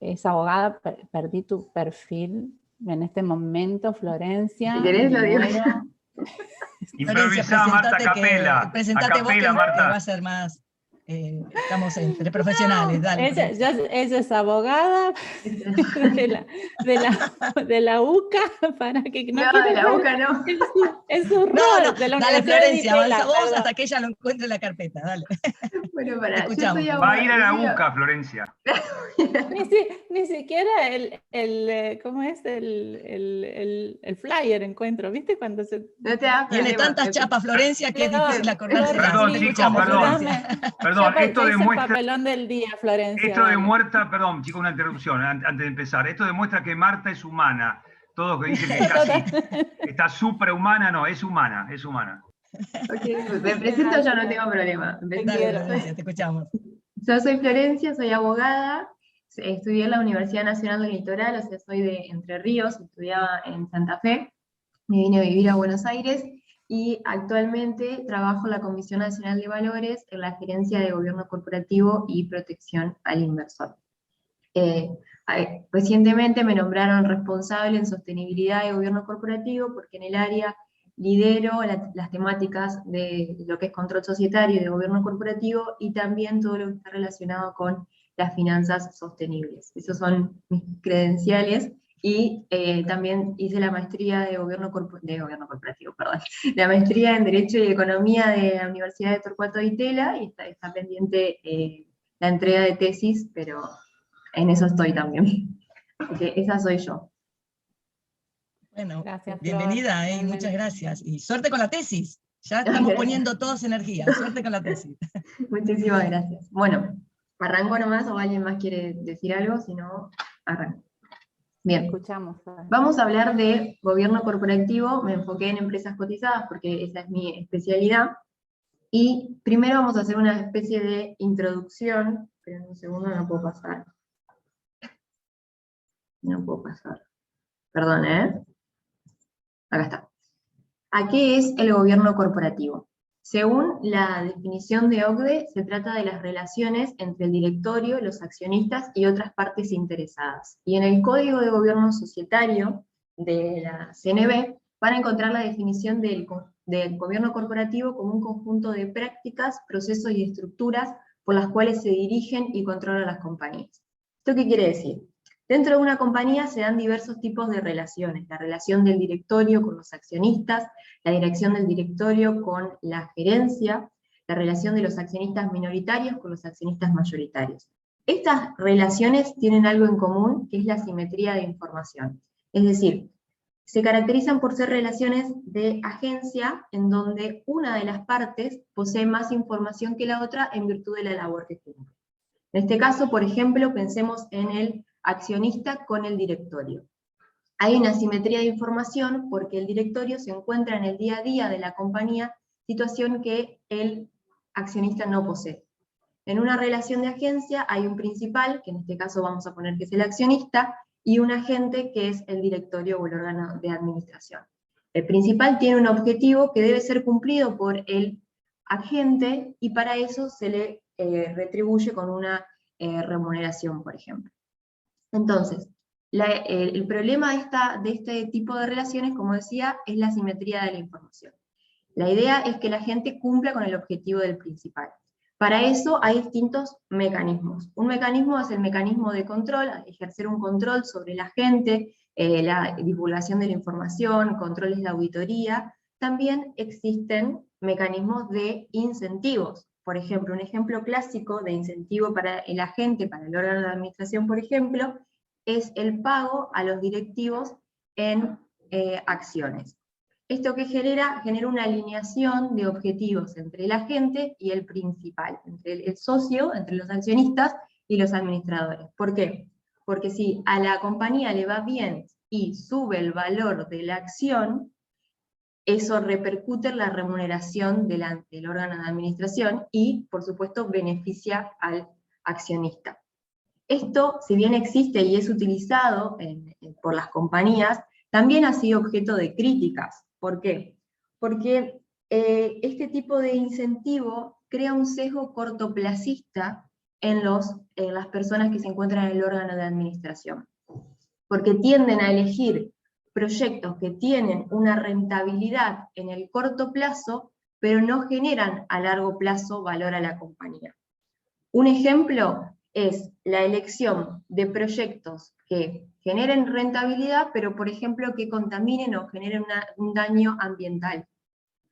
es abogada, perdí tu perfil en este momento, Florencia. Si querés lo digo. Improvisá, Marta, capela. Presentate vos, que Marta. va a ser más... estamos entre profesionales, dale. Ella es abogada de la UCA, para que no, de la UCA no. Es su rol. No, de la dale, Universidad Florencia, de Itela, avanza vos perdón. hasta que ella lo encuentre en la carpeta, dale. Bueno, para, escuchamos. Va a ir a la UCA, Florencia. Ni siquiera ¿cómo es? El flyer encuentro, ¿viste? Cuando se... No te da Tiene problema. tantas chapas, Florencia, que es difícil acordarse. Perdón, chicos, perdón, esto el papelón del día, Florencia. Esto demuestra, perdón, chicos, una interrupción antes de empezar. Esto demuestra que Marta es humana. Todos que dicen que casi está suprahumana, no, es humana, es humana. Ok, me presento yo, no tengo problema. Dale, Florencia, te escuchamos. Yo soy Florencia, soy abogada, estudié en la Universidad Nacional del Litoral, o sea, soy de Entre Ríos, estudiaba en Santa Fe, me vine a vivir a Buenos Aires, y actualmente trabajo en la Comisión Nacional de Valores en la Gerencia de Gobierno Corporativo y Protección al Inversor. Recientemente me nombraron responsable en sostenibilidad de gobierno corporativo, porque en el área lidero las temáticas de lo que es control societario y de gobierno corporativo, y también todo lo que está relacionado con las finanzas sostenibles. Esos son mis credenciales, y también hice la maestría de gobierno corporativo, perdón, la maestría en Derecho y Economía de la Universidad de Torcuato de Itela, y está pendiente la entrega de tesis, pero en eso estoy también. Así que esa soy yo. Bueno, Gracias, bienvenida, Flor. muchas gracias. Y suerte con la tesis. Ya estamos poniendo todos energía. Suerte con la tesis. Muchísimas gracias. Bueno, arranco nomás, o alguien más quiere decir algo, si no, arranco. Bien. Escuchamos. Vamos a hablar de gobierno corporativo. Me enfoqué en empresas cotizadas porque esa es mi especialidad. Y primero vamos a hacer una especie de introducción. Esperen un segundo, no puedo pasar. No puedo pasar. Perdón, Acá está. ¿A qué es el gobierno corporativo? Según la definición de OCDE, se trata de las relaciones entre el directorio, los accionistas y otras partes interesadas. Y en el Código de Gobierno Societario de la CNB van a encontrar la definición del gobierno corporativo como un conjunto de prácticas, procesos y estructuras por las cuales se dirigen y controlan las compañías. ¿Esto qué quiere decir? Dentro de una compañía se dan diversos tipos de relaciones: la relación del directorio con los accionistas, la dirección del directorio con la gerencia, la relación de los accionistas minoritarios con los accionistas mayoritarios. Estas relaciones tienen algo en común, que es la simetría de información. Es decir, se caracterizan por ser relaciones de agencia, en donde una de las partes posee más información que la otra en virtud de la labor que cumple. En este caso, por ejemplo, pensemos en el accionista con el directorio. Hay una asimetría de información porque el directorio se encuentra en el día a día de la compañía, situación que el accionista no posee. En una relación de agencia hay un principal, que en este caso vamos a poner que es el accionista, y un agente que es el directorio o el órgano de administración. El principal tiene un objetivo que debe ser cumplido por el agente, y para eso se le retribuye con una remuneración, por ejemplo. Entonces, el problema de este tipo de relaciones, como decía, es la simetría de la información. La idea es que la gente cumpla con el objetivo del principal. Para eso hay distintos mecanismos. Un mecanismo es el mecanismo de control, ejercer un control sobre la gente, la divulgación de la información, controles de auditoría. También existen mecanismos de incentivos. Por ejemplo, un ejemplo clásico de incentivo para el agente, para el órgano de administración, por ejemplo, es el pago a los directivos en acciones. Esto que genera una alineación de objetivos entre el agente y el principal, entre el socio, entre los accionistas y los administradores. ¿Por qué? Porque si a la compañía le va bien y sube el valor de la acción, eso repercute en la remuneración del órgano de administración y, por supuesto, beneficia al accionista. Esto, si bien existe y es utilizado por las compañías, también ha sido objeto de críticas. ¿Por qué? Porque este tipo de incentivo crea un sesgo cortoplacista en las personas que se encuentran en el órgano de administración, porque tienden a elegir proyectos que tienen una rentabilidad en el corto plazo, pero no generan a largo plazo valor a la compañía. Un ejemplo es la elección de proyectos que generen rentabilidad, pero por ejemplo que contaminen o generen un daño ambiental.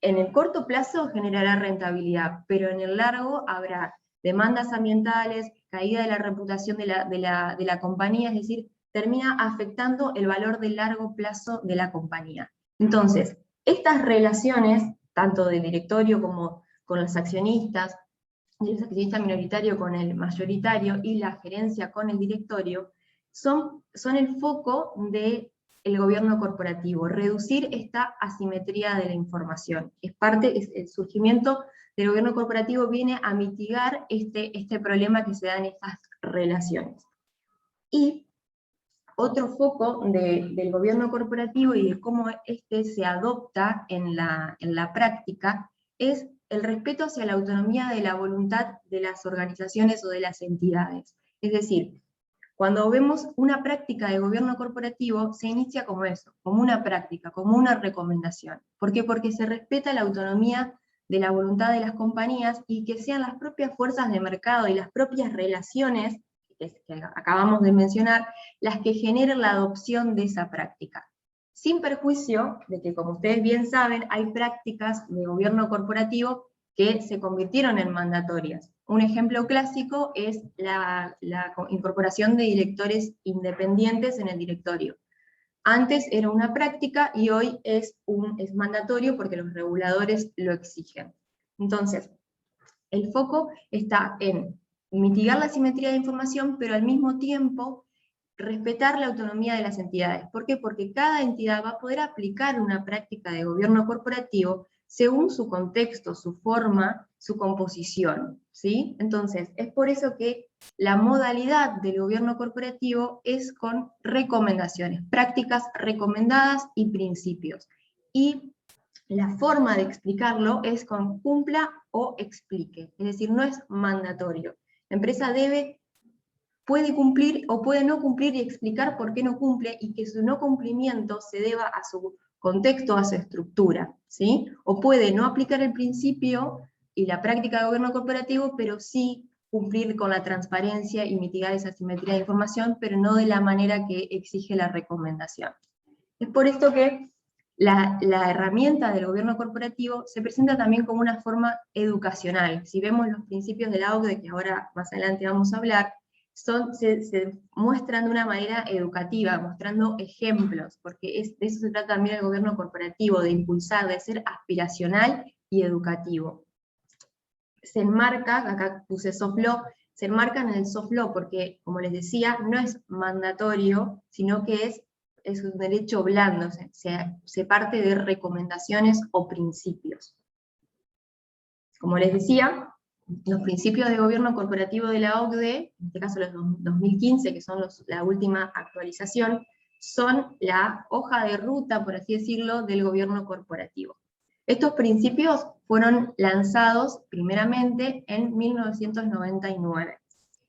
En el corto plazo generará rentabilidad, pero en el largo habrá demandas ambientales, caída de la reputación de la compañía, es decir, termina afectando el valor de largo plazo de la compañía. Entonces, estas relaciones, tanto del directorio como con los accionistas, el accionista minoritario con el mayoritario y la gerencia con el directorio, son el foco del gobierno corporativo, reducir esta asimetría de la información. El surgimiento del gobierno corporativo viene a mitigar este problema que se da en estas relaciones. Y otro foco del gobierno corporativo y de cómo se adopta en la práctica es el respeto hacia la autonomía de la voluntad de las organizaciones o de las entidades. Es decir, cuando vemos una práctica de gobierno corporativo, se inicia como eso, como una práctica, como una recomendación. ¿Por qué? Porque se respeta la autonomía de la voluntad de las compañías y que sean las propias fuerzas de mercado y las propias relaciones que acabamos de mencionar, las que generen la adopción de esa práctica. Sin perjuicio de que, como ustedes bien saben, hay prácticas de gobierno corporativo que se convirtieron en mandatorias. Un ejemplo clásico es la incorporación de directores independientes en el directorio. Antes era una práctica y hoy es mandatorio porque los reguladores lo exigen. Entonces, el foco está en mitigar la asimetría de información, pero al mismo tiempo respetar la autonomía de las entidades. ¿Por qué? Porque cada entidad va a poder aplicar una práctica de gobierno corporativo según su contexto, su forma, su composición, ¿sí? Entonces, es por eso que la modalidad del gobierno corporativo es con recomendaciones, prácticas recomendadas y principios. Y la forma de explicarlo es con cumpla o explique, es decir, no es mandatorio. La empresa puede cumplir o puede no cumplir y explicar por qué no cumple, y que su no cumplimiento se deba a su contexto, a su estructura, ¿sí? O puede no aplicar el principio y la práctica de gobierno corporativo, pero sí cumplir con la transparencia y mitigar esa asimetría de información, pero no de la manera que exige la recomendación. Es por esto que la herramienta del gobierno corporativo se presenta también como una forma educacional. Si vemos los principios de la OCDE, que ahora más adelante vamos a hablar, se muestran de una manera educativa, mostrando ejemplos, porque de eso se trata también el gobierno corporativo, de impulsar, de ser aspiracional y educativo. Se enmarca, acá puse soft law, se enmarcan en el soft law porque, como les decía, no es mandatorio, sino que es un derecho blando, se parte de recomendaciones o principios. Como les decía, los principios de gobierno corporativo de la OCDE, en este caso los 2015, que son la última actualización, son la hoja de ruta, por así decirlo, del gobierno corporativo. Estos principios fueron lanzados primeramente en 1999,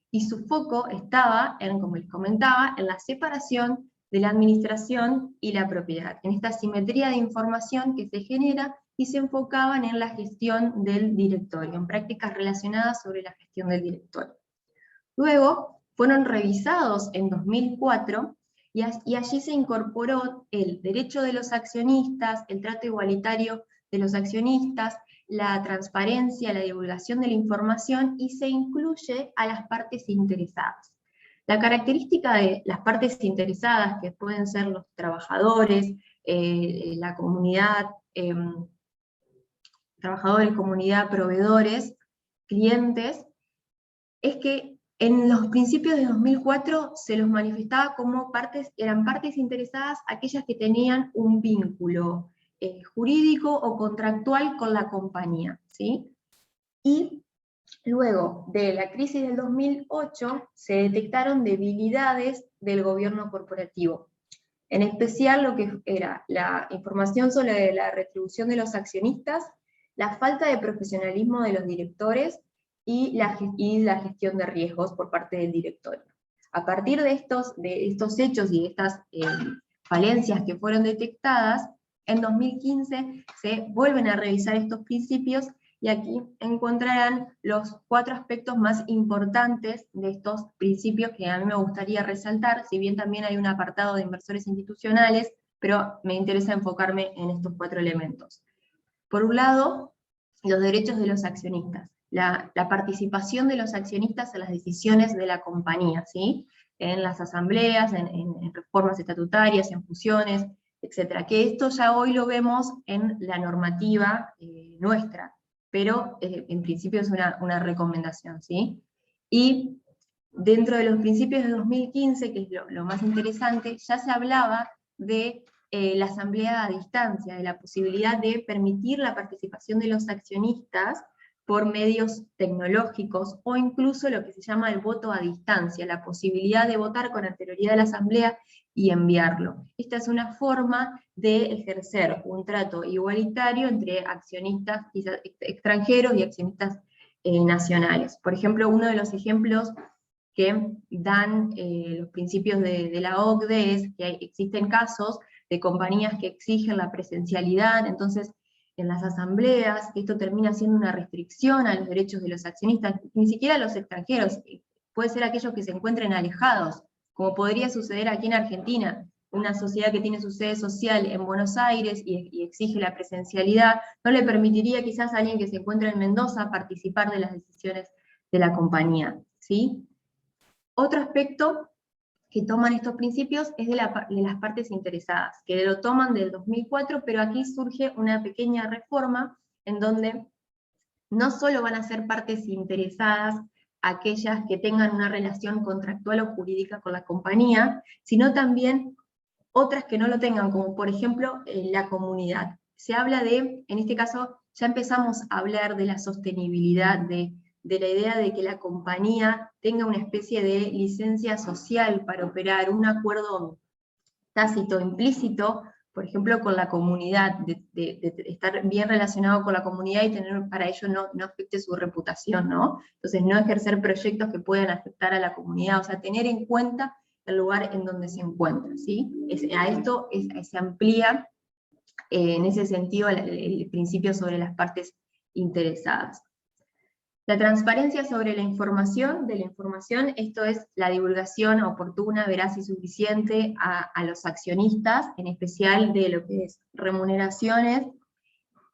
y su foco estaba, como les comentaba, en la separación de la administración y la propiedad, en esta simetría de información que se genera, y se enfocaban en la gestión del directorio, en prácticas relacionadas sobre la gestión del directorio. Luego fueron revisados en 2004, y allí se incorporó el derecho de los accionistas, el trato igualitario de los accionistas, la transparencia, la divulgación de la información, y se incluye a las partes interesadas. La característica de las partes interesadas, que pueden ser los trabajadores, la comunidad, trabajadores, comunidad, proveedores, clientes, es que en los principios de 2004 se los manifestaba como eran partes interesadas aquellas que tenían un vínculo jurídico o contractual con la compañía, ¿sí? Y luego de la crisis del 2008 se detectaron debilidades del gobierno corporativo, en especial lo que era la información sobre la retribución de los accionistas, la falta de profesionalismo de los directores y la gestión de riesgos por parte del directorio. A partir de estos hechos y de estas falencias que fueron detectadas, en 2015 se vuelven a revisar estos principios, y aquí encontrarán los 4 aspectos más importantes de estos principios que a mí me gustaría resaltar, si bien también hay un apartado de inversores institucionales, pero me interesa enfocarme en estos 4 elementos. Por un lado, los derechos de los accionistas, la participación de los accionistas en las decisiones de la compañía, ¿sí? En las asambleas, en reformas estatutarias, en fusiones, etcétera. Que esto ya hoy lo vemos en la normativa nuestra, pero en principio es una recomendación, ¿sí? Y dentro de los principios de 2015, que es lo más interesante, ya se hablaba de la asamblea a distancia, de la posibilidad de permitir la participación de los accionistas por medios tecnológicos, o incluso lo que se llama el voto a distancia, la posibilidad de votar con anterioridad a la asamblea y enviarlo. Esta es una forma de ejercer un trato igualitario entre accionistas extranjeros y accionistas nacionales. Por ejemplo, uno de los ejemplos que dan los principios de la OCDE es que existen casos de compañías que exigen la presencialidad, entonces en las asambleas, esto termina siendo una restricción a los derechos de los accionistas, ni siquiera a los extranjeros, puede ser aquellos que se encuentren alejados, como podría suceder aquí en Argentina, una sociedad que tiene su sede social en Buenos Aires y exige la presencialidad, no le permitiría quizás a alguien que se encuentra en Mendoza participar de las decisiones de la compañía, ¿sí? Otro aspecto que toman estos principios es de las partes interesadas, que lo toman del 2004, pero aquí surge una pequeña reforma en donde no solo van a ser partes interesadas aquellas que tengan una relación contractual o jurídica con la compañía, sino también otras que no lo tengan, como por ejemplo la comunidad. Se habla de, en este caso, ya empezamos a hablar de la sostenibilidad, de la idea de que la compañía tenga una especie de licencia social para operar, un acuerdo tácito, implícito, por ejemplo, con la comunidad, de estar bien relacionado con la comunidad y tener para ello no afecte su reputación, ¿no? Entonces, no ejercer proyectos que puedan afectar a la comunidad, o sea, tener en cuenta el lugar en donde se encuentra, ¿sí? A esto se amplía en ese sentido el principio sobre las partes interesadas. La transparencia sobre la información, esto es la divulgación oportuna, veraz y suficiente a los accionistas, en especial de lo que es remuneraciones,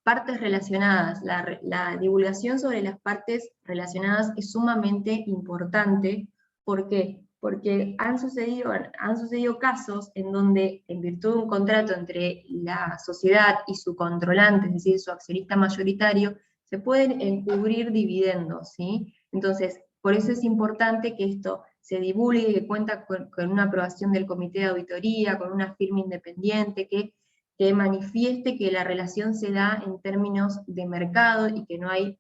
partes relacionadas. La divulgación sobre las partes relacionadas es sumamente importante. ¿Por qué? Porque han sucedido casos en donde, en virtud de un contrato entre la sociedad y su controlante, es decir, su accionista mayoritario, se pueden encubrir dividendos, ¿sí? Entonces, por eso es importante que esto se divulgue, que cuenta con una aprobación del comité de auditoría, con una firma independiente, que manifieste que la relación se da en términos de mercado y que no hay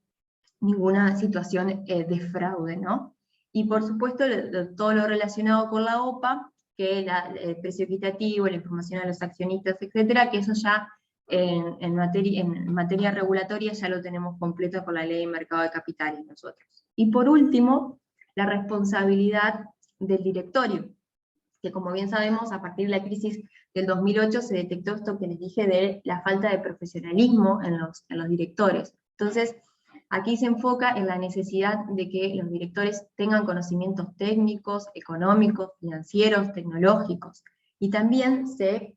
ninguna situación de fraude, ¿no? Y por supuesto todo lo relacionado con la OPA, que el precio equitativo, la información a los accionistas, etcétera, que eso ya en materia regulatoria ya lo tenemos completo con la ley de mercado de capitales nosotros. Y por último, la responsabilidad del directorio, que como bien sabemos, a partir de la crisis del 2008 se detectó esto que les dije de la falta de profesionalismo en los directores. Entonces, aquí se enfoca en la necesidad de que los directores tengan conocimientos técnicos, económicos, financieros, tecnológicos, y también se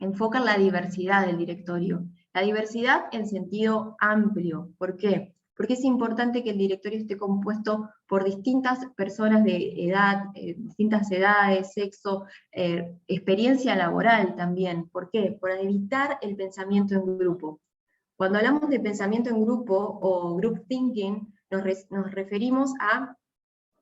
enfoca en la diversidad del directorio. La diversidad en sentido amplio. ¿Por qué? Porque es importante que el directorio esté compuesto por distintas personas de edad, distintas edades, sexo, experiencia laboral también. ¿Por qué? Por evitar el pensamiento en grupo. Cuando hablamos de pensamiento en grupo o group thinking, nos referimos a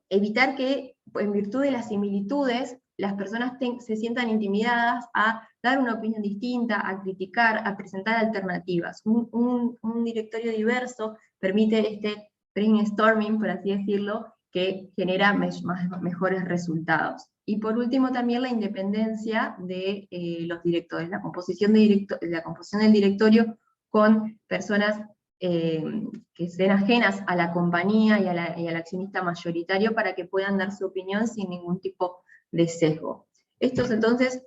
evitar que, en virtud de las similitudes, las personas se sientan intimidadas a dar una opinión distinta, a criticar, a presentar alternativas. Un directorio diverso permite este brainstorming, por así decirlo, que genera mejores resultados. Y por último también la independencia de los directores, la composición del directorio con personas que sean ajenas a la compañía y al accionista mayoritario para que puedan dar su opinión sin ningún tipo de sesgo. Estos entonces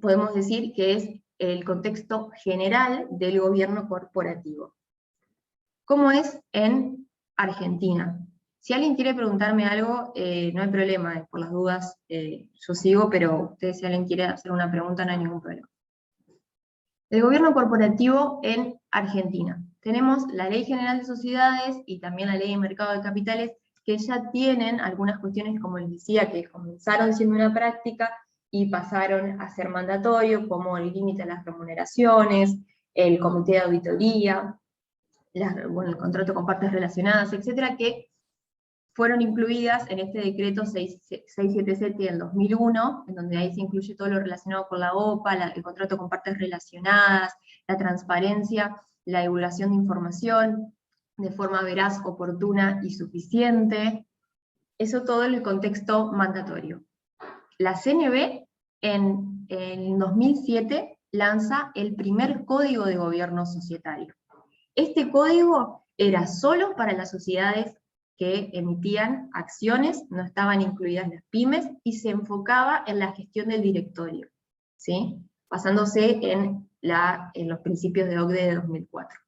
podemos decir que es el contexto general del gobierno corporativo. ¿Cómo es en Argentina? Si alguien quiere preguntarme algo, no hay problema, por las dudas yo sigo, pero ustedes si alguien quiere hacer una pregunta no hay ningún problema. El gobierno corporativo en Argentina. Tenemos la Ley General de Sociedades y también la Ley de Mercado de Capitales, que ya tienen algunas cuestiones, como les decía, que comenzaron siendo una práctica y pasaron a ser mandatorio, como el límite a las remuneraciones, el comité de auditoría, el contrato con partes relacionadas, etcétera, que fueron incluidas en este decreto 677 del 2001, en donde ahí se incluye todo lo relacionado con la OPA, el contrato con partes relacionadas, la transparencia, la divulgación de información, de forma veraz, oportuna y suficiente. Eso todo en el contexto mandatorio. La CNB en 2007 lanza el primer Código de Gobierno Societario. Este código era solo para las sociedades que emitían acciones, no estaban incluidas las pymes, y se enfocaba en la gestión del directorio, ¿sí? Basándose en los principios de OCDE de 2004.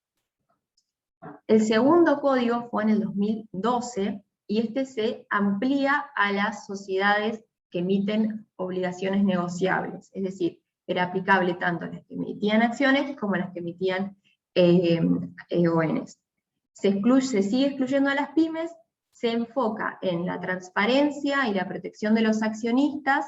El segundo código fue en el 2012, y este se amplía a las sociedades que emiten obligaciones negociables, es decir, era aplicable tanto a las que emitían acciones como a las que emitían ONs. Se sigue excluyendo a las pymes, se enfoca en la transparencia y la protección de los accionistas,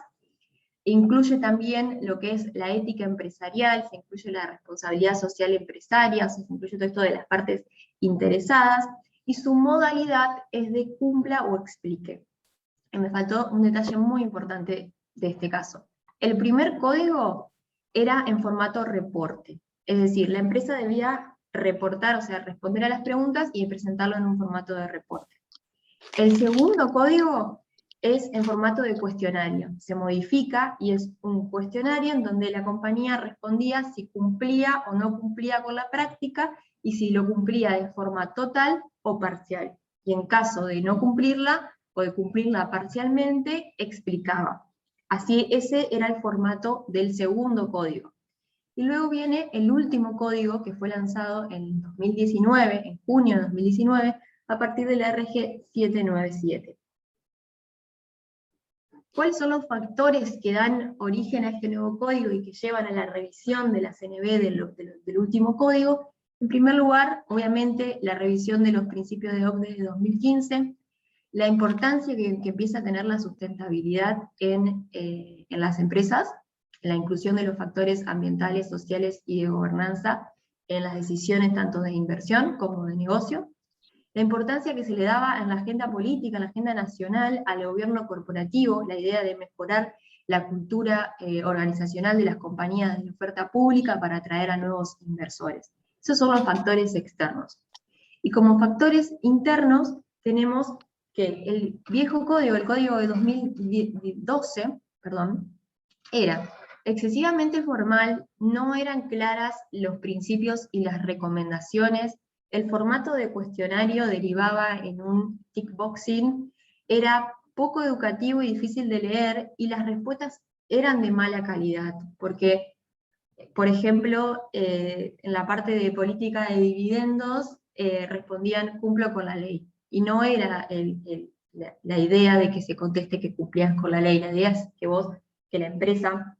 incluye también lo que es la ética empresarial, se incluye la responsabilidad social empresaria, o sea, se incluye todo esto de las partes interesadas, y su modalidad es de cumpla o explique. Y me faltó un detalle muy importante de este caso. El primer código era en formato reporte, es decir, la empresa debía reportar, o sea, responder a las preguntas y presentarlo en un formato de reporte. El segundo código es en formato de cuestionario, se modifica y es un cuestionario en donde la compañía respondía si cumplía o no cumplía con la práctica y si lo cumplía de forma total o parcial. Y en caso de no cumplirla o de cumplirla parcialmente, explicaba. Así, ese era el formato del segundo código. Y luego viene el último código que fue lanzado en 2019, en junio de 2019, a partir de la RG 797. ¿Cuáles son los factores que dan origen a este nuevo código y que llevan a la revisión de la CNB del último código? En primer lugar, obviamente, la revisión de los principios de OCDE de 2015, la importancia que empieza a tener la sustentabilidad en las empresas, la inclusión de los factores ambientales, sociales y de gobernanza en las decisiones tanto de inversión como de negocio, la importancia que se le daba en la agenda política, en la agenda nacional, al gobierno corporativo, la idea de mejorar la cultura organizacional de las compañías de oferta pública para atraer a nuevos inversores. Esos son los factores externos. Y como factores internos tenemos que el viejo código, el código de 2012, era excesivamente formal, no eran claras los principios y las recomendaciones, el formato de cuestionario derivaba en un tickboxing, era poco educativo y difícil de leer, y las respuestas eran de mala calidad, porque, por ejemplo, en la parte de política de dividendos, respondían cumplo con la ley, y no era la idea de que se conteste que cumplías con la ley, la idea es que la empresa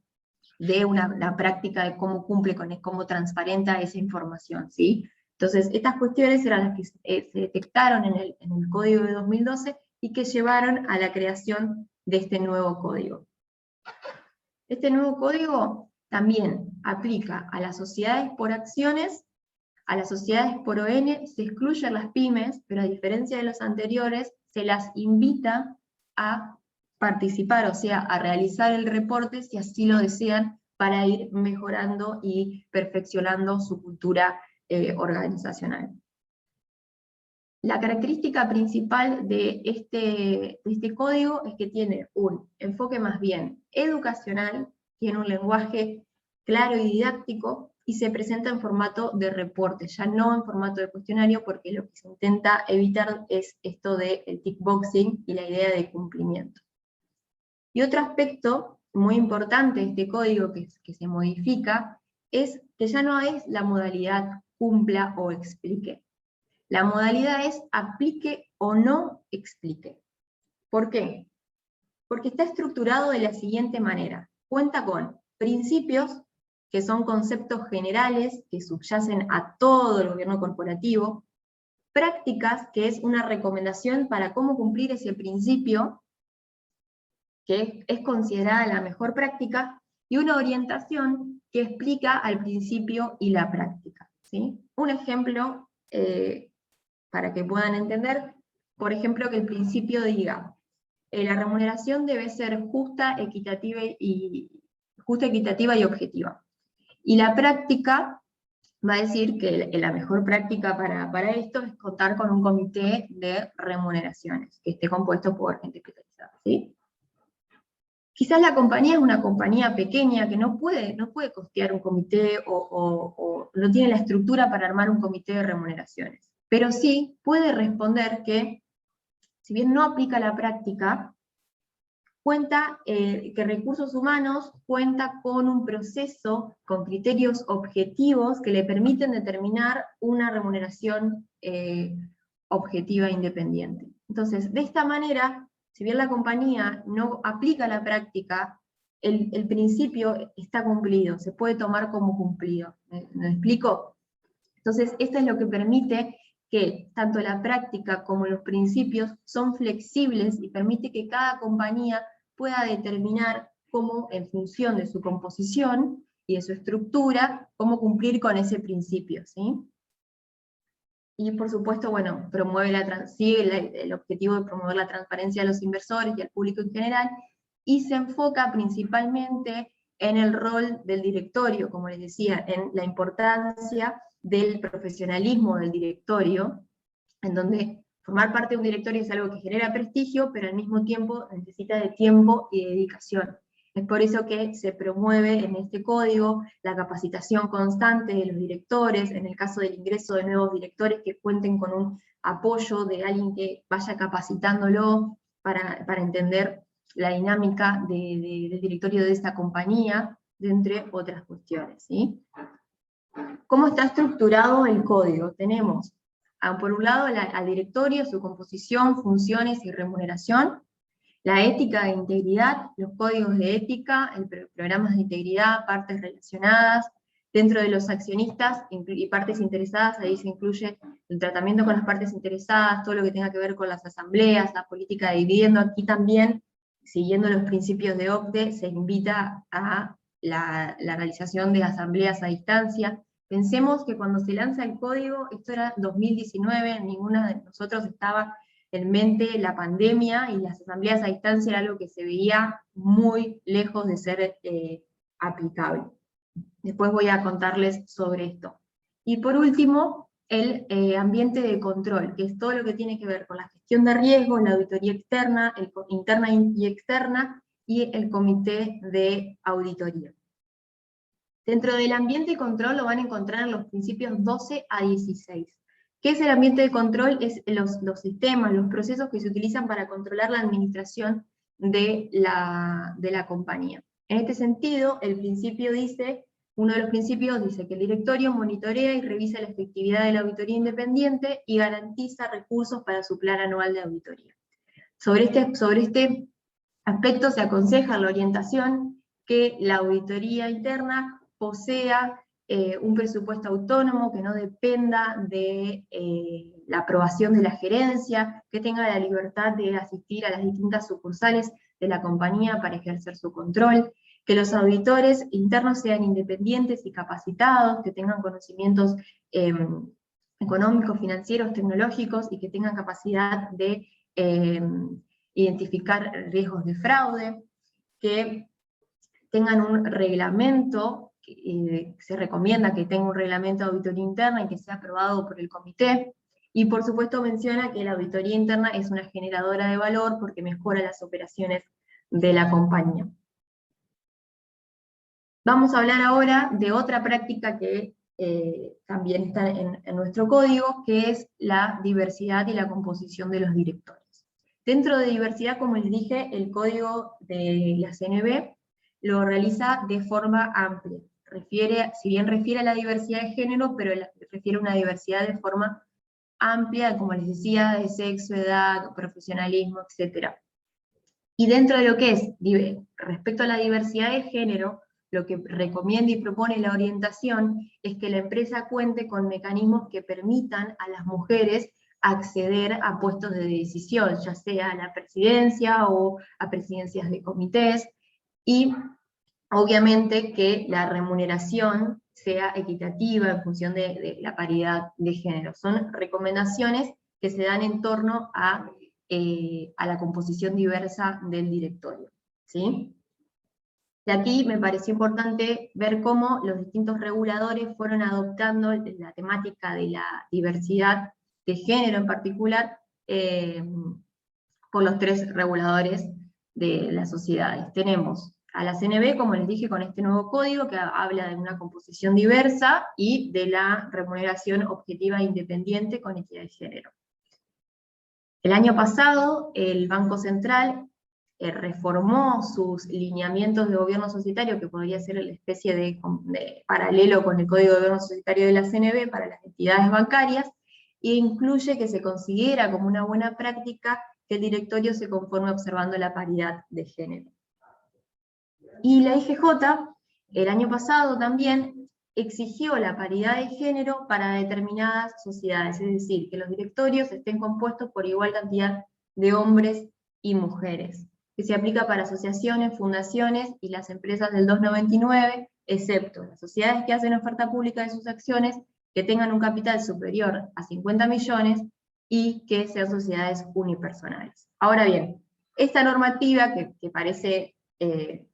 dé una práctica de cómo cumple cómo transparenta esa información, ¿sí? Entonces, estas cuestiones eran las que se detectaron en el código de 2012 y que llevaron a la creación de este nuevo código. Este nuevo código también aplica a las sociedades por acciones, a las sociedades por ON, se excluyen las pymes, pero a diferencia de los anteriores, se las invita a participar, o sea, a realizar el reporte si así lo desean, para ir mejorando y perfeccionando su cultura organizacional. La característica principal de este código es que tiene un enfoque más bien educacional, tiene un lenguaje claro y didáctico, y se presenta en formato de reporte, ya no en formato de cuestionario, porque lo que se intenta evitar es esto del tick boxing y la idea de cumplimiento. Y otro aspecto muy importante de este código que se modifica es que ya no es la modalidad cumpla o explique. La modalidad es aplique o no explique. ¿Por qué? Porque está estructurado de la siguiente manera. Cuenta con principios, que son conceptos generales que subyacen a todo el gobierno corporativo, prácticas, que es una recomendación para cómo cumplir ese principio, que es considerada la mejor práctica, y una orientación que explica al principio y la práctica, ¿sí? Un ejemplo, para que puedan entender, por ejemplo, que el principio diga, la remuneración debe ser justa, equitativa y objetiva. Y la práctica va a decir que la mejor práctica para esto es contar con un comité de remuneraciones, que esté compuesto por gente especializada, ¿sí? Quizás la compañía es una compañía pequeña que no puede costear un comité o no tiene la estructura para armar un comité de remuneraciones. Pero sí puede responder que, si bien no aplica la práctica, cuenta que Recursos Humanos cuenta con un proceso, con criterios objetivos que le permiten determinar una remuneración objetiva e independiente. Entonces, de esta manera, si bien la compañía no aplica la práctica, el principio está cumplido, se puede tomar como cumplido. ¿Me explico? Entonces, esto es lo que permite que tanto la práctica como los principios son flexibles y permite que cada compañía pueda determinar cómo, en función de su composición y de su estructura, cómo cumplir con ese principio, ¿sí? Y por supuesto, bueno, sigue el objetivo de promover la transparencia a los inversores y al público en general, y se enfoca principalmente en el rol del directorio, como les decía, en la importancia del profesionalismo del directorio, en donde formar parte de un directorio es algo que genera prestigio, pero al mismo tiempo necesita de tiempo y dedicación. Es por eso que se promueve en este código la capacitación constante de los directores, en el caso del ingreso de nuevos directores que cuenten con un apoyo de alguien que vaya capacitándolo para entender la dinámica del directorio de esta compañía, entre otras cuestiones, ¿sí? ¿Cómo está estructurado el código? Tenemos, por un lado, al directorio, su composición, funciones y remuneración, la ética e integridad, los códigos de ética, programas de integridad, partes relacionadas, dentro de los accionistas y partes interesadas, ahí se incluye el tratamiento con las partes interesadas, todo lo que tenga que ver con las asambleas, la política de dividendo. Aquí también, siguiendo los principios de OCDE, se invita a la realización de asambleas a distancia. Pensemos que cuando se lanza el código, esto era 2019, ninguna de nosotros estaba en mente la pandemia, y las asambleas a distancia era algo que se veía muy lejos de ser aplicable. Después voy a contarles sobre esto. Y por último, el ambiente de control, que es todo lo que tiene que ver con la gestión de riesgos, la auditoría externa, interna y externa, y el comité de auditoría. Dentro del ambiente de control lo van a encontrar en los principios 12 a 16. ¿Qué es el ambiente de control? Es los sistemas, los procesos que se utilizan para controlar la administración de la compañía. En este sentido, el principio dice, uno de los principios dice que el directorio monitorea y revisa la efectividad de la auditoría independiente y garantiza recursos para su plan anual de auditoría. Sobre este aspecto se aconseja la orientación que la auditoría interna posea un presupuesto autónomo que no dependa de la aprobación de la gerencia, que tenga la libertad de asistir a las distintas sucursales de la compañía para ejercer su control, que los auditores internos sean independientes y capacitados, que tengan conocimientos económicos, financieros, tecnológicos, y que tengan capacidad de identificar riesgos de fraude, que tengan un reglamento, se recomienda que tenga un reglamento de auditoría interna y que sea aprobado por el comité, y por supuesto menciona que la auditoría interna es una generadora de valor porque mejora las operaciones de la compañía. Vamos a hablar ahora de otra práctica que también está en nuestro código, que es la diversidad y la composición de los directorios. Dentro de diversidad, como les dije, el código de la CNV lo realiza de forma amplia. Si bien refiere a la diversidad de género, pero refiere a una diversidad de forma amplia, como les decía, de sexo, edad, profesionalismo, etc. Y dentro de lo que es, respecto a la diversidad de género, lo que recomienda y propone la orientación es que la empresa cuente con mecanismos que permitan a las mujeres acceder a puestos de decisión, ya sea a la presidencia o a presidencias de comités, y obviamente que la remuneración sea equitativa en función de la paridad de género. Son recomendaciones que se dan en torno a la composición diversa del directorio, ¿sí? De aquí me pareció importante ver cómo los distintos reguladores fueron adoptando la temática de la diversidad de género en particular, por los 3 reguladores de las sociedades. Tenemos a la CNV, como les dije, con este nuevo código que habla de una composición diversa y de la remuneración objetiva e independiente con equidad de género. El año pasado, el Banco Central reformó sus lineamientos de gobierno societario, que podría ser la especie de paralelo con el Código de Gobierno Societario de la CNV para las entidades bancarias, e incluye que se considera como una buena práctica que el directorio se conforme observando la paridad de género. Y la IGJ, el año pasado también, exigió la paridad de género para determinadas sociedades, es decir, que los directorios estén compuestos por igual cantidad de hombres y mujeres, que se aplica para asociaciones, fundaciones y las empresas del 299, excepto las sociedades que hacen oferta pública de sus acciones, que tengan un capital superior a 50 millones y que sean sociedades unipersonales. Ahora bien, esta normativa que parece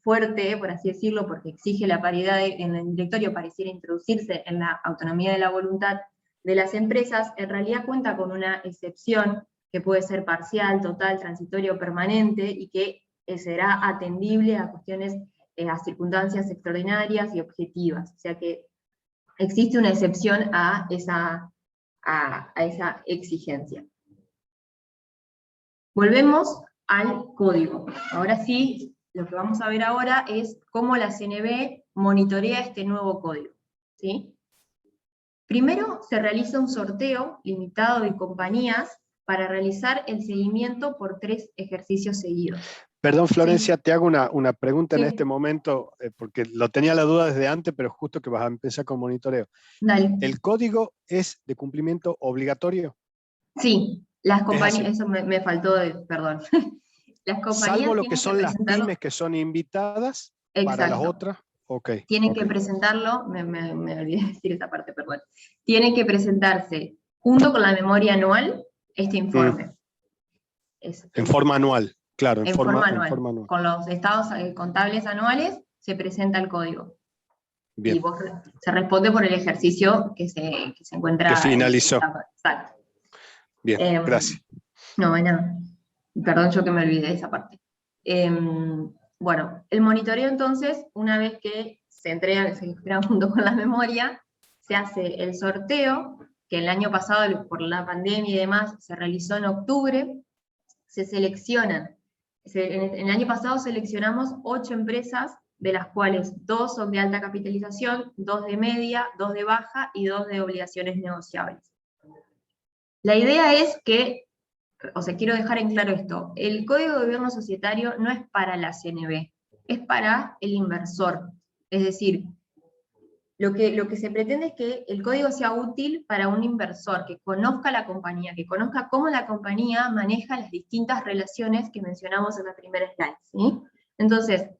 fuerte, por así decirlo, porque exige la paridad en el directorio, pareciera introducirse en la autonomía de la voluntad de las empresas, en realidad cuenta con una excepción que puede ser parcial, total, transitoria o permanente, y que será atendible a cuestiones, a circunstancias extraordinarias y objetivas. O sea que existe una excepción a esa exigencia. Volvemos al código. Ahora sí, lo que vamos a ver ahora es cómo la CNV monitorea este nuevo código, ¿sí? Primero se realiza un sorteo limitado de compañías para realizar el seguimiento por 3 ejercicios seguidos. Perdón, Florencia, Sí. te hago una pregunta Sí. en este momento, porque lo tenía la duda desde antes, pero justo que vas a empezar con monitoreo. Dale. ¿El código es de cumplimiento obligatorio? Sí, las compañías, así. eso me faltó, perdón. Las compañías Salvo lo que tienen son las presentarlo. pymes que son invitadas, para las Exacto. otras, ok. Tienen que presentarlo, me olvidé decir esa parte, perdón. Tienen que presentarse junto con la memoria anual este informe. En forma anual, claro, en forma anual. anual. Con los estados contables anuales se presenta el código. Bien. Y se responde por el ejercicio que se encuentra. Que finalizó. Exacto. Bien, gracias. No, nada. Perdón, yo que me olvidé de esa parte. Bueno, el monitoreo entonces, una vez que se entrega junto con la memoria, se hace el sorteo, que el año pasado, por la pandemia y demás, se realizó en octubre. Se seleccionan, en el año pasado seleccionamos 8 empresas, de las cuales 2 son de alta capitalización, 2 de media, 2 de baja y 2 de obligaciones negociables. La idea es que, quiero dejar en claro esto, el Código de Gobierno Societario no es para la CNV, es para el inversor. Es decir, lo que se pretende es que el código sea útil para un inversor, que conozca la compañía, que conozca cómo la compañía maneja las distintas relaciones que mencionamos en la primera slide, ¿sí? Entonces,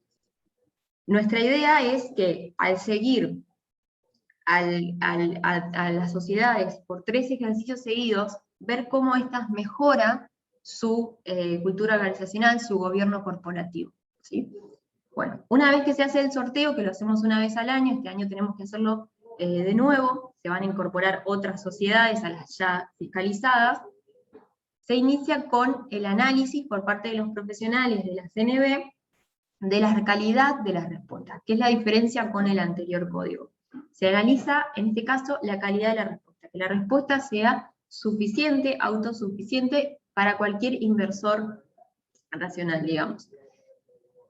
nuestra idea es que al seguir a las sociedades por 3 ejercicios seguidos, ver cómo éstas mejoran su cultura organizacional, su gobierno corporativo, ¿sí? Bueno, una vez que se hace el sorteo, que lo hacemos una vez al año, este año tenemos que hacerlo de nuevo, se van a incorporar otras sociedades a las ya fiscalizadas, se inicia con el análisis por parte de los profesionales de la CNV de la calidad de las respuestas, que es la diferencia con el anterior código. Se analiza, en este caso, la calidad de la respuesta, que la respuesta sea suficiente, autosuficiente para cualquier inversor racional, digamos.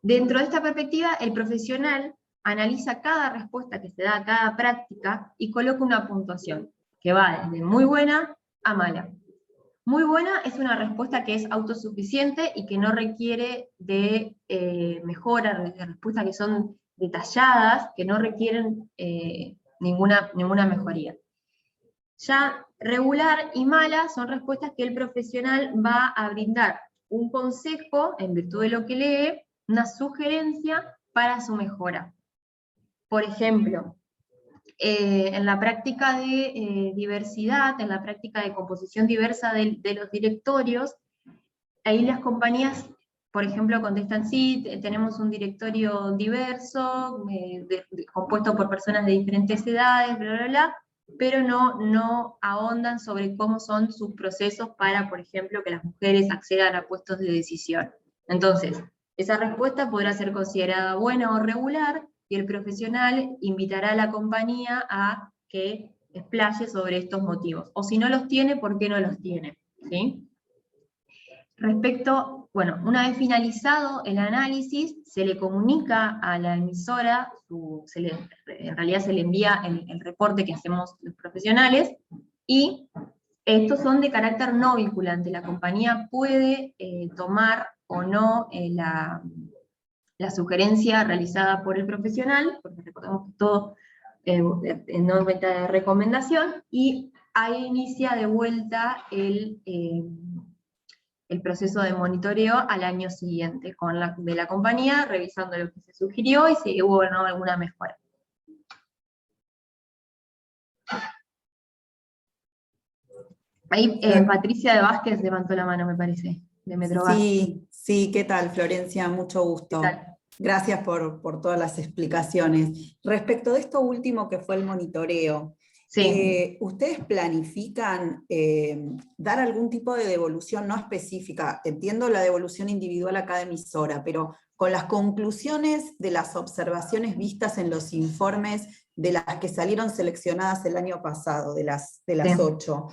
Dentro de esta perspectiva, el profesional analiza cada respuesta que se da a cada práctica y coloca una puntuación, que va desde muy buena a mala. Muy buena es una respuesta que es autosuficiente y que no requiere de mejoras, de respuestas que son detalladas, que no requieren ninguna mejoría. Ya regular y mala son respuestas que el profesional va a brindar un consejo, en virtud de lo que lee, una sugerencia para su mejora. Por ejemplo, en la práctica de diversidad, en la práctica de composición diversa de los directorios, ahí las compañías, por ejemplo, contestan sí, tenemos un directorio diverso, compuesto por personas de diferentes edades, bla, bla, bla, pero no ahondan sobre cómo son sus procesos para, por ejemplo, que las mujeres accedan a puestos de decisión. Entonces, esa respuesta podrá ser considerada buena o regular, y el profesional invitará a la compañía a que explaye sobre estos motivos. O si no los tiene, ¿por qué no los tiene? ¿Sí? Respecto, bueno, una vez finalizado el análisis, se le comunica a la emisora, en realidad se le envía el reporte que hacemos los profesionales, y estos son de carácter no vinculante. La compañía puede tomar o no la sugerencia realizada por el profesional, porque recordemos que todo en norma de recomendación, y ahí inicia de vuelta el proceso de monitoreo al año siguiente de la compañía, revisando lo que se sugirió y si hubo o no alguna mejora. Ahí Patricia de Vázquez levantó la mano, me parece, de Metrogas. Sí, ¿qué tal, Florencia? Mucho gusto. ¿Qué tal? Gracias por todas las explicaciones. Respecto de esto último que fue el monitoreo, Sí. ¿ustedes planifican dar algún tipo de devolución no específica? Entiendo la devolución individual a cada emisora, pero con las conclusiones de las observaciones vistas en los informes de las que salieron seleccionadas el año pasado, de las 8,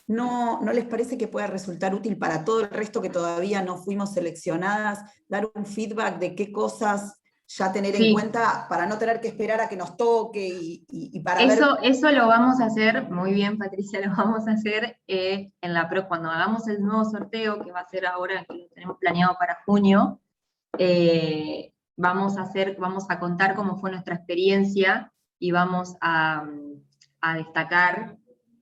¿no les parece que pueda resultar útil para todo el resto que todavía no fuimos seleccionadas, dar un feedback de qué cosas ya tener en cuenta para no tener que esperar a que nos toque y para ver? Eso lo vamos a hacer, muy bien Patricia, lo vamos a hacer cuando hagamos el nuevo sorteo, que va a ser ahora, que lo tenemos planeado para junio, vamos a contar cómo fue nuestra experiencia y vamos a destacar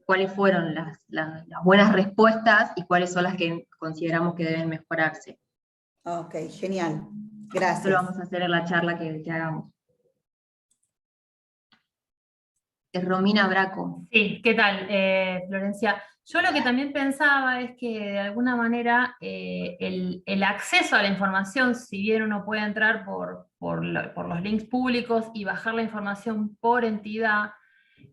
cuáles fueron las buenas respuestas y cuáles son las que consideramos que deben mejorarse. Ok, genial. Gracias. Eso lo vamos a hacer en la charla que hagamos. Es Romina Braco. Sí, ¿qué tal, Florencia? Yo lo que también pensaba es que de alguna manera el acceso a la información, si bien uno puede entrar por los links públicos y bajar la información por entidad,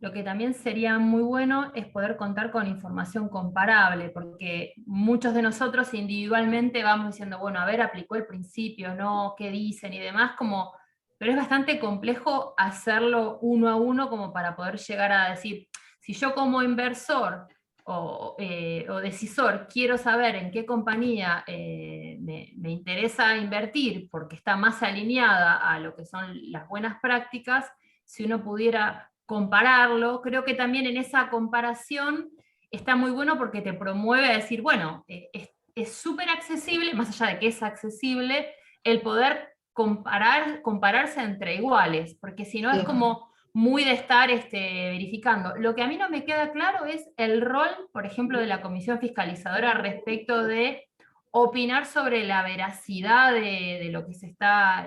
lo que también sería muy bueno es poder contar con información comparable, porque muchos de nosotros individualmente vamos diciendo, bueno, a ver, aplicó el principio, ¿no? ¿Qué dicen? Y demás, pero es bastante complejo hacerlo uno a uno como para poder llegar a decir, si yo como inversor o decisor quiero saber en qué compañía me interesa invertir porque está más alineada a lo que son las buenas prácticas, si uno pudiera compararlo, creo que también en esa comparación está muy bueno porque te promueve a decir, bueno, es súper accesible, más allá de que es accesible, el poder compararse entre iguales, porque si no es como muy de estar verificando. Lo que a mí no me queda claro es el rol, por ejemplo, de la Comisión Fiscalizadora respecto de opinar sobre la veracidad de lo que se está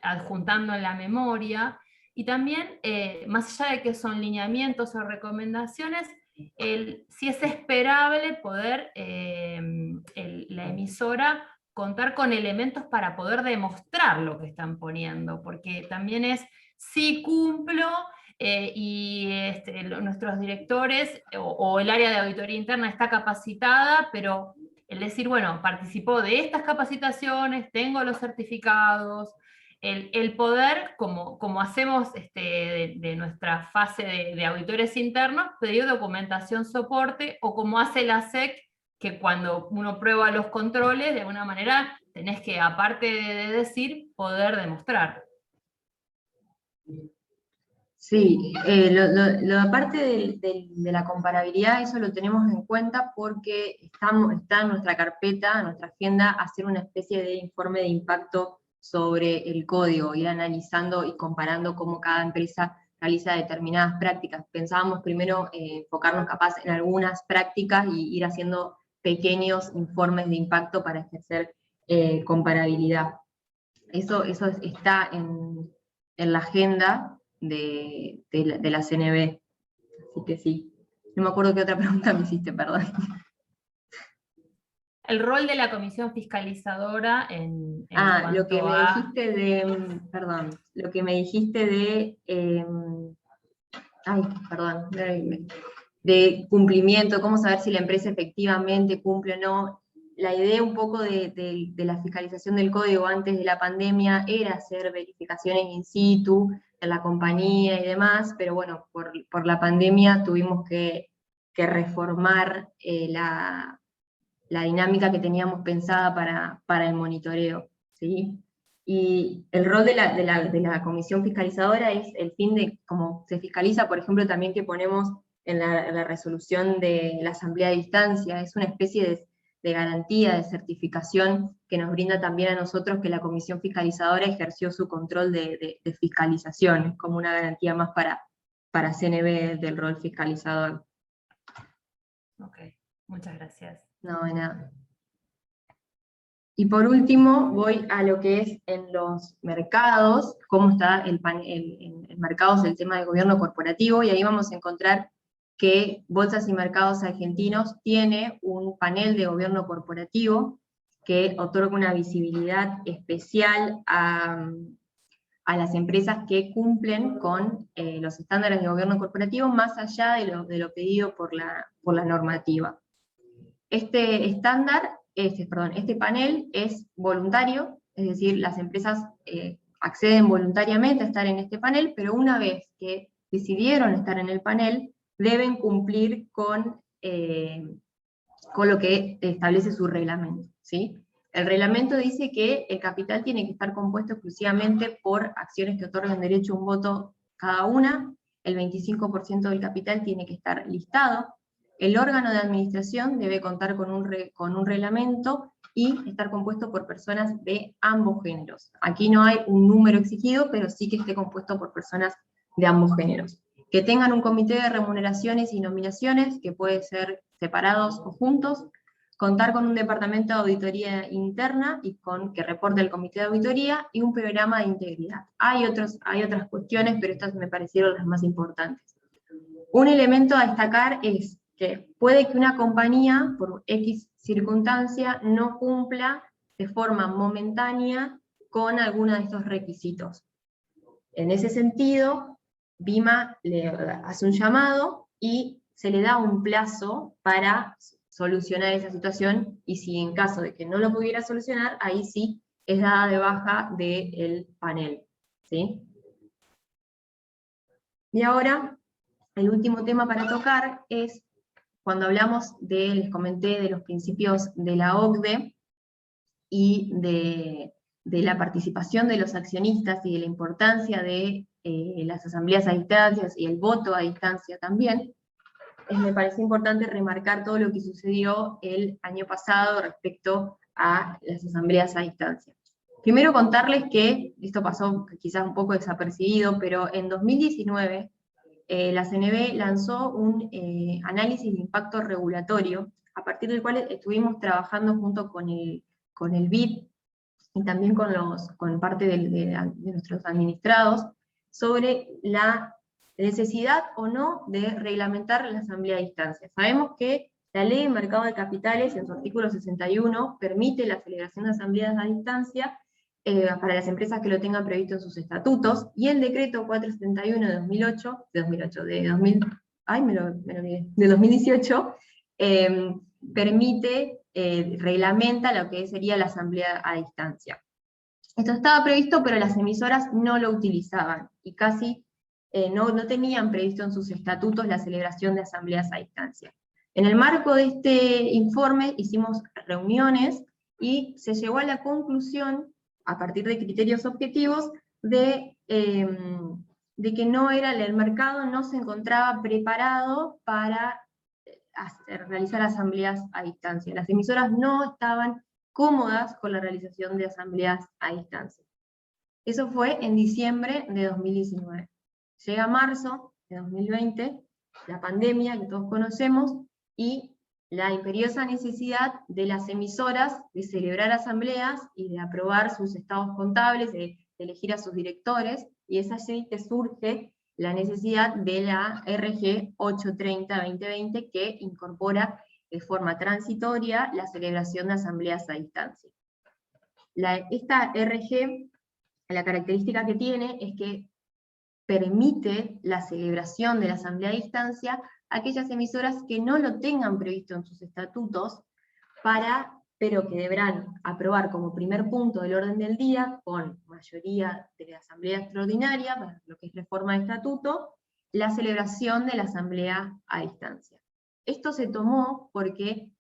adjuntando en la memoria, y también, más allá de que son lineamientos o recomendaciones, si es esperable poder la emisora contar con elementos para poder demostrar lo que están poniendo, porque también es, sí cumplo, y nuestros directores o el área de auditoría interna está capacitada, pero el decir, bueno, participó de estas capacitaciones, tengo los certificados, el poder, como hacemos de nuestra fase de auditores internos, pedir documentación soporte, o como hace la SEC, que cuando uno prueba los controles, de alguna manera tenés que, aparte de decir, poder demostrar. Sí, aparte de la comparabilidad, eso lo tenemos en cuenta porque está en nuestra carpeta, en nuestra agenda, hacer una especie de informe de impacto sobre el código, ir analizando y comparando cómo cada empresa realiza determinadas prácticas. Pensábamos primero enfocarnos capaz en algunas prácticas y ir haciendo pequeños informes de impacto para ejercer comparabilidad. Eso está en la agenda de la CNB. Así que sí. No me acuerdo qué otra pregunta me hiciste, perdón. El rol de la comisión fiscalizadora en lo que me a... dijiste de, perdón, lo que me dijiste de cumplimiento, cómo saber si la empresa efectivamente cumple o no. La idea un poco de la fiscalización del código antes de la pandemia era hacer verificaciones in situ en la compañía y demás, pero bueno, por la pandemia tuvimos que reformar la dinámica que teníamos pensada para el monitoreo, ¿sí? Y el rol de la comisión fiscalizadora es el fin de, como se fiscaliza, por ejemplo, también que ponemos en la resolución de la asamblea a distancia, es una especie de garantía, de certificación que nos brinda también a nosotros que la comisión fiscalizadora ejerció su control de fiscalización, es como una garantía más para CNB del rol fiscalizador. Ok, muchas gracias. No, de nada. Y por último, voy a lo que es en los mercados, cómo está el mercados del tema de gobierno corporativo, y ahí vamos a encontrar que Bolsas y Mercados Argentinos tiene un panel de gobierno corporativo que otorga una visibilidad especial a las empresas que cumplen con los estándares de gobierno corporativo, más allá de lo pedido por la normativa. Este panel es voluntario, es decir, las empresas acceden voluntariamente a estar en este panel, pero una vez que decidieron estar en el panel, deben cumplir con lo que establece su reglamento, ¿sí? El reglamento dice que el capital tiene que estar compuesto exclusivamente por acciones que otorgan derecho a un voto cada una, el 25% del capital tiene que estar listado, el órgano de administración debe contar con un reglamento y estar compuesto por personas de ambos géneros. Aquí no hay un número exigido, pero sí que esté compuesto por personas de ambos géneros. Que tengan un comité de remuneraciones y nominaciones, que puede ser separados o juntos, contar con un departamento de auditoría interna y que reporte el comité de auditoría, y un programa de integridad. Hay otras cuestiones, pero estas me parecieron las más importantes. Un elemento a destacar es que puede que una compañía, por X circunstancia, no cumpla de forma momentánea con alguno de estos requisitos. En ese sentido, BIMA le hace un llamado y se le da un plazo para solucionar esa situación, y si en caso de que no lo pudiera solucionar, ahí sí es dada de baja del panel, ¿sí? Y ahora, el último tema para tocar es, cuando hablamos les comenté de los principios de la OCDE, y de la participación de los accionistas, y de la importancia de las asambleas a distancias, y el voto a distancia también, me parece importante remarcar todo lo que sucedió el año pasado respecto a las asambleas a distancia. Primero contarles que, esto pasó quizás un poco desapercibido, pero en 2019 la CNB lanzó un análisis de impacto regulatorio, a partir del cual estuvimos trabajando junto con el BID, y también con parte de nuestros administrados, sobre la necesidad o no de reglamentar la asamblea a distancia. Sabemos que la Ley de Mercado de Capitales, en su artículo 61, permite la celebración de asambleas a distancia para las empresas que lo tengan previsto en sus estatutos, y el decreto 471 de 2018 permite reglamenta lo que sería la asamblea a distancia. Esto estaba previsto, pero las emisoras no lo utilizaban, y casi no tenían previsto en sus estatutos la celebración de asambleas a distancia. En el marco de este informe hicimos reuniones, y se llegó a la conclusión, a partir de criterios objetivos, de que el mercado no se encontraba preparado para realizar asambleas a distancia. Las emisoras no estaban cómodas con la realización de asambleas a distancia. Eso fue en diciembre de 2019. Llega marzo de 2020, la pandemia que todos conocemos, y la imperiosa necesidad de las emisoras de celebrar asambleas y de aprobar sus estados contables, de elegir a sus directores, y es allí que surge la necesidad de la RG 830-2020, que incorpora de forma transitoria la celebración de asambleas a distancia. Esta RG, la característica que tiene es que permite la celebración de la asamblea a distancia a aquellas emisoras que no lo tengan previsto en sus estatutos, pero que deberán aprobar como primer punto del orden del día, con mayoría de la asamblea extraordinaria, para lo que es reforma de estatuto, la celebración de la asamblea a distancia. Esto se tomó porque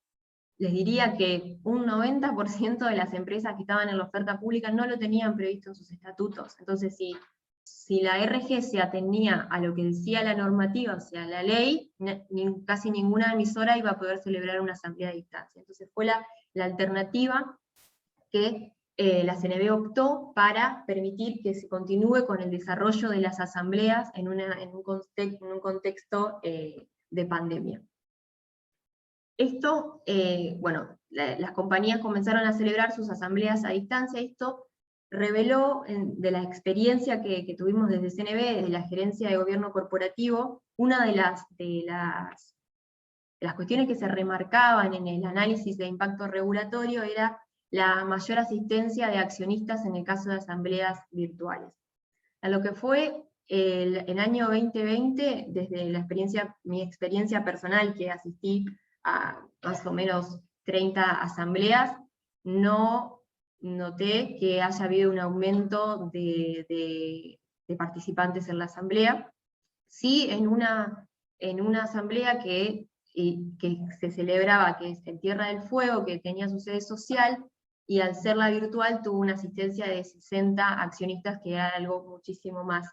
les diría que un 90% de las empresas que estaban en la oferta pública no lo tenían previsto en sus estatutos. Entonces, si la RG se atenía a lo que decía la normativa, o sea, la ley, casi ninguna emisora iba a poder celebrar una asamblea a distancia. Entonces fue la alternativa que la CNB optó para permitir que se continúe con el desarrollo de las asambleas en un contexto de pandemia. Esto, las compañías comenzaron a celebrar sus asambleas a distancia. Esto reveló, de la experiencia que tuvimos desde CNB, desde la Gerencia de Gobierno Corporativo, una de las cuestiones que se remarcaban en el análisis de impacto regulatorio era la mayor asistencia de accionistas en el caso de asambleas virtuales. A lo que fue el año 2020, desde mi experiencia personal, que asistí a más o menos 30 asambleas, no noté que haya habido un aumento de participantes en la asamblea. Sí, en una asamblea que se celebraba, que es en Tierra del Fuego, que tenía su sede social, y al ser la virtual tuvo una asistencia de 60 accionistas, que era algo muchísimo más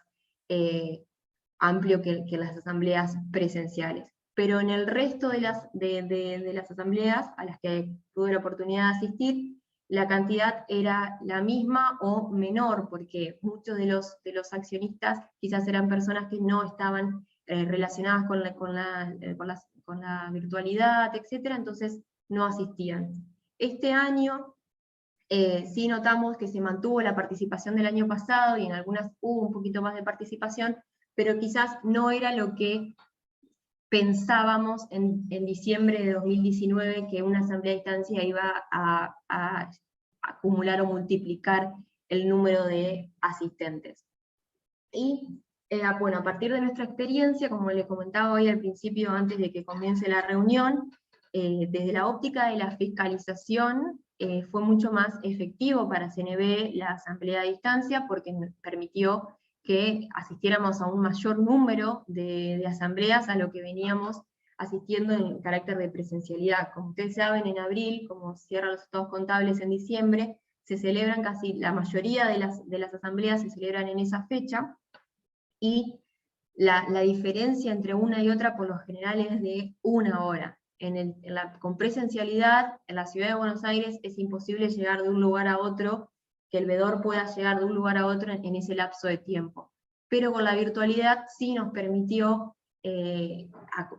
amplio que las asambleas presenciales. Pero en el resto de las asambleas a las que tuve la oportunidad de asistir, la cantidad era la misma o menor, porque muchos de los accionistas quizás eran personas que no estaban relacionadas con la virtualidad, etc., entonces no asistían. Este año sí notamos que se mantuvo la participación del año pasado, y en algunas hubo un poquito más de participación, pero quizás no era lo que pensábamos en diciembre de 2019, que una asamblea a distancia iba a acumular o multiplicar el número de asistentes. Y a partir de nuestra experiencia, como les comentaba hoy al principio, antes de que comience la reunión, desde la óptica de la fiscalización, fue mucho más efectivo para CNB la asamblea a distancia, porque permitió que asistiéramos a un mayor número de asambleas a lo que veníamos asistiendo en carácter de presencialidad. Como ustedes saben, en abril, como cierran los estados contables en diciembre, se celebran casi la mayoría de las asambleas se celebran en esa fecha, y la diferencia entre una y otra por lo general es de 1 hora. Con presencialidad, en la ciudad de Buenos Aires es imposible llegar de un lugar a otro, que el veedor pueda llegar de un lugar a otro en ese lapso de tiempo. Pero con la virtualidad sí nos permitió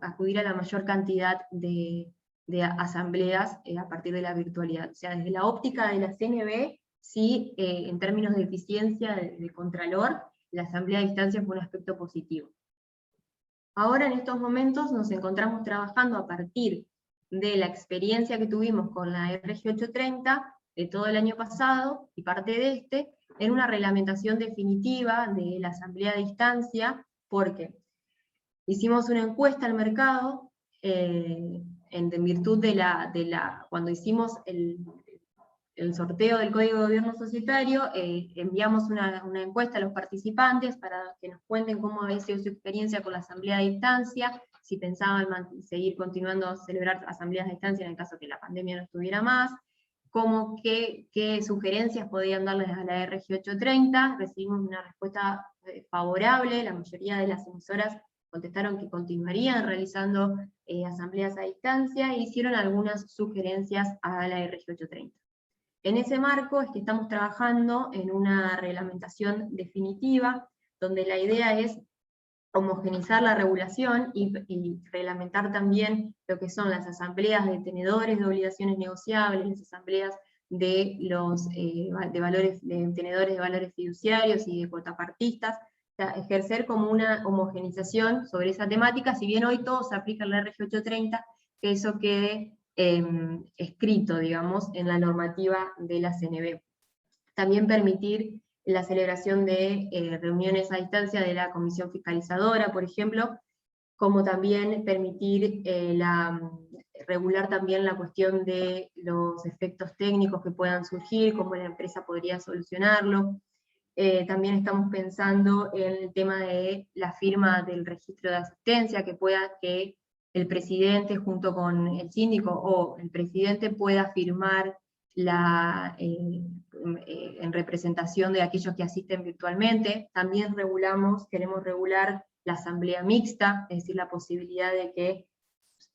acudir a la mayor cantidad de asambleas a partir de la virtualidad. O sea, desde la óptica de la CNB, sí, en términos de eficiencia de Contralor, la asamblea a distancia fue un aspecto positivo. Ahora, en estos momentos, nos encontramos trabajando a partir de la experiencia que tuvimos con la RG 830, de todo el año pasado, y parte de este, en una reglamentación definitiva de la asamblea a distancia, porque hicimos una encuesta al mercado, en virtud cuando hicimos el sorteo del Código de Gobierno Societario, enviamos una encuesta a los participantes para que nos cuenten cómo había sido su experiencia con la asamblea a distancia, si pensaban seguir continuando a celebrar asambleas a distancia en el caso que la pandemia no estuviera más, qué sugerencias podían darles a la RG 830, recibimos una respuesta favorable, la mayoría de las emisoras contestaron que continuarían realizando asambleas a distancia, e hicieron algunas sugerencias a la RG 830. En ese marco es que estamos trabajando en una reglamentación definitiva, donde la idea es homogeneizar la regulación y reglamentar también lo que son las asambleas de tenedores de obligaciones negociables, las asambleas de los tenedores de valores fiduciarios y de cuotapartistas, o sea, ejercer como una homogenización sobre esa temática, si bien hoy todo se aplica en la RG 830, que eso quede escrito, digamos, en la normativa de la CNB. También permitir la celebración de reuniones a distancia de la comisión fiscalizadora, por ejemplo, como también permitir regular también la cuestión de los efectos técnicos que puedan surgir, cómo la empresa podría solucionarlo. También estamos pensando en el tema de la firma del registro de asistencia, que el presidente junto con el síndico o el presidente pueda firmar en representación de aquellos que asisten virtualmente. También queremos regular la asamblea mixta, es decir, la posibilidad de que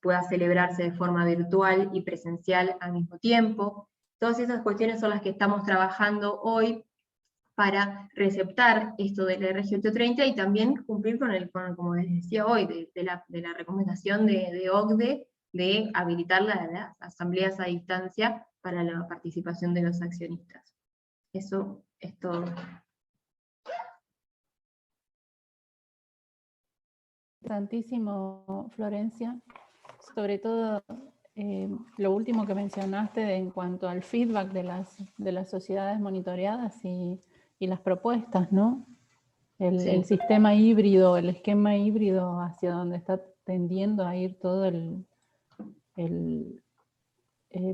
pueda celebrarse de forma virtual y presencial al mismo tiempo. Todas esas cuestiones son las que estamos trabajando hoy para receptar esto de la RG 830 y también cumplir como les decía hoy, de la recomendación de OCDE de habilitar las asambleas a distancia para la participación de los accionistas. Eso es todo. Interesantísimo, Florencia. Sobre todo lo último que mencionaste en cuanto al feedback de las sociedades monitoreadas y las propuestas, ¿no? Sí. El sistema híbrido, el esquema híbrido hacia donde está tendiendo a ir todo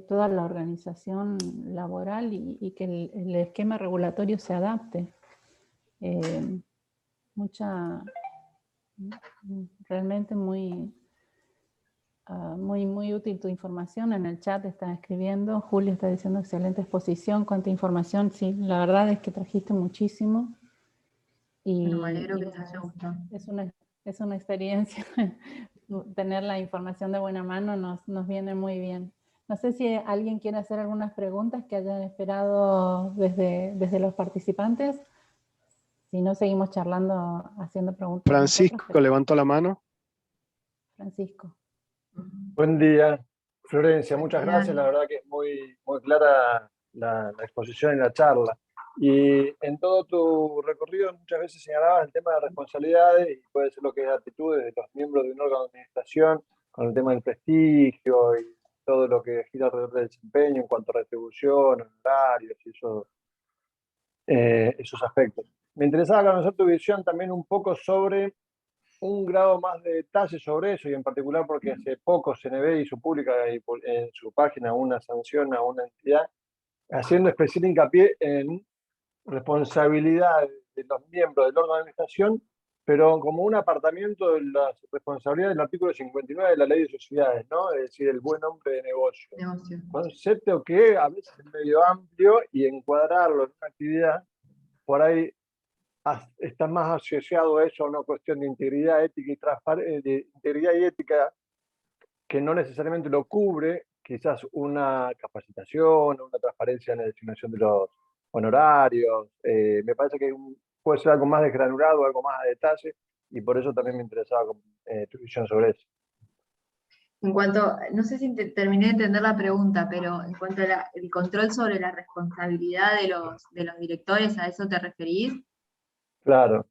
toda la organización laboral y que el esquema regulatorio se adapte. Realmente muy útil tu información. En el chat está escribiendo, Julio está diciendo excelente exposición, cuánta información. Sí, la verdad es que trajiste muchísimo. Y, bueno, me alegro que les haya gustado. Es una experiencia. Tener la información de buena mano nos viene muy bien. No sé si alguien quiere hacer algunas preguntas que hayan esperado desde los participantes. Si no, seguimos charlando, haciendo preguntas. Francisco levantó la mano. Francisco. Buen día, Florencia, muchas gracias. La verdad que es muy clara la exposición y la charla. Y en todo tu recorrido muchas veces señalabas el tema de responsabilidades, y puede ser lo que es actitudes de los miembros de un órgano de administración, con el tema del prestigio y todo lo que gira alrededor del desempeño en cuanto a retribución, horarios y esos aspectos. Me interesaba conocer tu visión también un poco sobre un grado más de detalle sobre eso, y en particular porque hace poco CNB hizo pública en su página una sanción a una entidad, haciendo especial hincapié en responsabilidad de los miembros del órgano de administración, pero como un apartamiento de las responsabilidades del artículo 59 de la Ley de Sociedades, ¿no? Es decir, el buen hombre de negocio. Concepto que a veces es medio amplio, y encuadrarlo en una actividad, por ahí está más asociado a eso, a una cuestión de integridad ética y ética, que no necesariamente lo cubre quizás una capacitación o una transparencia en la designación de los honorarios. Me parece que puede ser algo más desgranulado, algo más a detalle, y por eso también me interesaba tu visión sobre eso. En cuanto, no sé si terminé de entender la pregunta, pero en cuanto al control sobre la responsabilidad de los directores, ¿a eso te referís? Claro.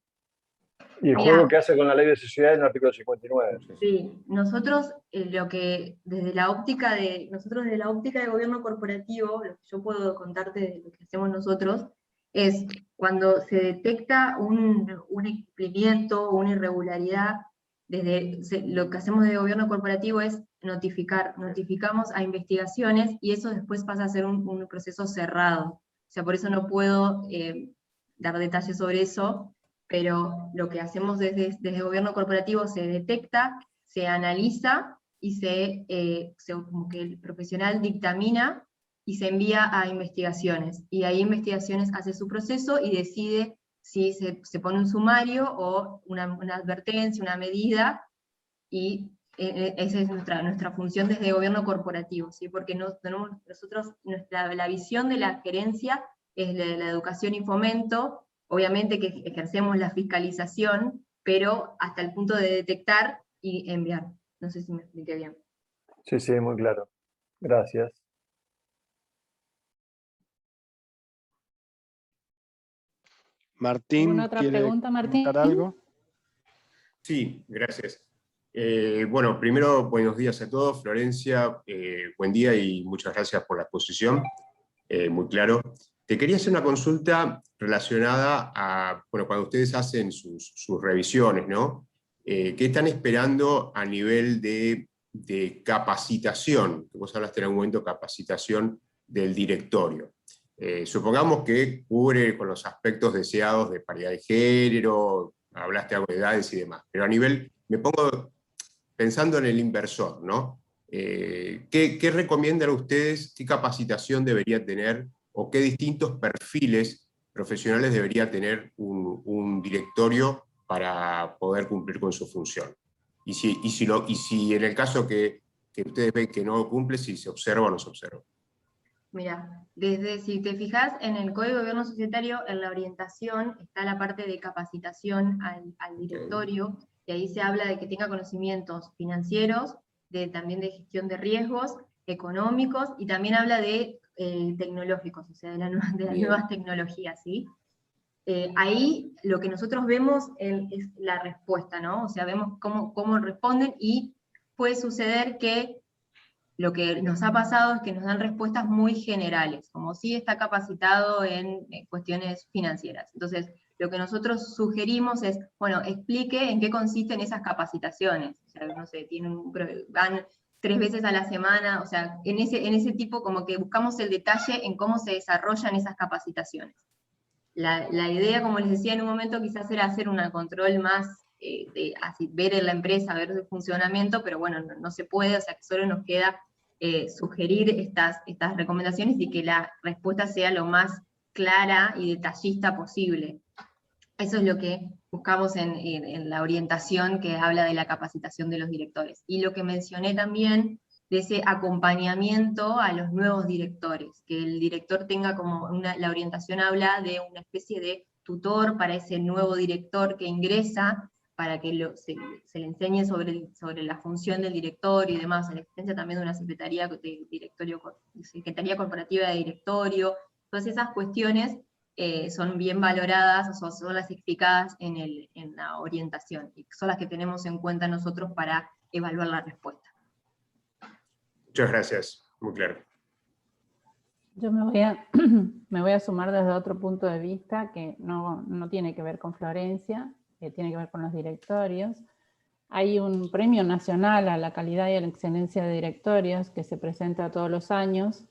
Y el Mirá, juego que hace con la Ley de Sociedades en el artículo 59. Sí, nosotros desde la óptica de gobierno corporativo, lo que yo puedo contarte de lo que hacemos nosotros, es cuando se detecta un incumplimiento o una irregularidad, lo que hacemos de gobierno corporativo es notificamos a investigaciones y eso después pasa a ser un proceso cerrado. O sea, por eso no puedo dar detalles sobre eso, pero lo que hacemos desde gobierno corporativo se detecta, se analiza y como que el profesional dictamina y se envía a investigaciones. Y ahí investigaciones hace su proceso y decide si se pone un sumario o una advertencia, una medida, y esa es nuestra función desde gobierno corporativo, ¿sí? Porque nosotros, la visión de la gerencia es la educación y fomento, obviamente que ejercemos la fiscalización, pero hasta el punto de detectar y enviar. No sé si me expliqué bien. Sí, sí, muy claro. Gracias. Martín, ¿Alguna otra ¿quiere pregunta, Martín? comentar algo? Sí, gracias. Bueno, primero, buenos días a todos. Florencia, buen día y muchas gracias por la exposición, muy claro. Te quería hacer una consulta relacionada a, bueno, cuando ustedes hacen sus revisiones, ¿no? ¿Qué están esperando a nivel de capacitación? Vos hablaste en algún momento de capacitación del directorio. Supongamos que cubre con los aspectos deseados de paridad de género, hablaste algo de edades y demás, pero a nivel, me pongo pensando en el inversor, ¿no? ¿Qué recomiendan ustedes, qué capacitación debería tener o qué distintos perfiles profesionales debería tener un directorio para poder cumplir con su función? Y si en el caso que ustedes ven que no cumple, si se observa o no se observa. Mira, si te fijas en el Código de Gobierno Societario, en la orientación está la parte de capacitación al directorio, y ahí se habla de que tenga conocimientos financieros, también de gestión de riesgos, económicos, y también habla de tecnológicos, o sea, de las nuevas tecnologías, ¿sí? Ahí lo que nosotros vemos es la respuesta, ¿no? O sea, vemos cómo responden, y puede suceder que lo que nos ha pasado es que nos dan respuestas muy generales, como si está capacitado en cuestiones financieras. Entonces, lo que nosotros sugerimos es, bueno, explique en qué consisten esas capacitaciones. O sea, no sé, van 3 veces a la semana, o sea, en ese tipo como que buscamos el detalle en cómo se desarrollan esas capacitaciones. La idea, como les decía en un momento, quizás era hacer un control más, ver en la empresa, ver el funcionamiento, pero bueno, no se puede, o sea que solo nos queda sugerir estas recomendaciones y que la respuesta sea lo más clara y detallista posible. Eso es lo que buscamos en la orientación que habla de la capacitación de los directores. Y lo que mencioné también de ese acompañamiento a los nuevos directores, que el director tenga como la orientación habla de una especie de tutor para ese nuevo director que ingresa, para que se le enseñe sobre la función del directorio y demás, la existencia también de una secretaría corporativa de directorio, todas esas cuestiones son bien valoradas, o son las explicadas en la orientación, y son las que tenemos en cuenta nosotros para evaluar la respuesta. Muchas gracias, muy claro. Yo me voy a sumar desde otro punto de vista que no tiene que ver con Florencia, que tiene que ver con los directorios. Hay un premio nacional a la calidad y a la excelencia de directorios que se presenta todos los años,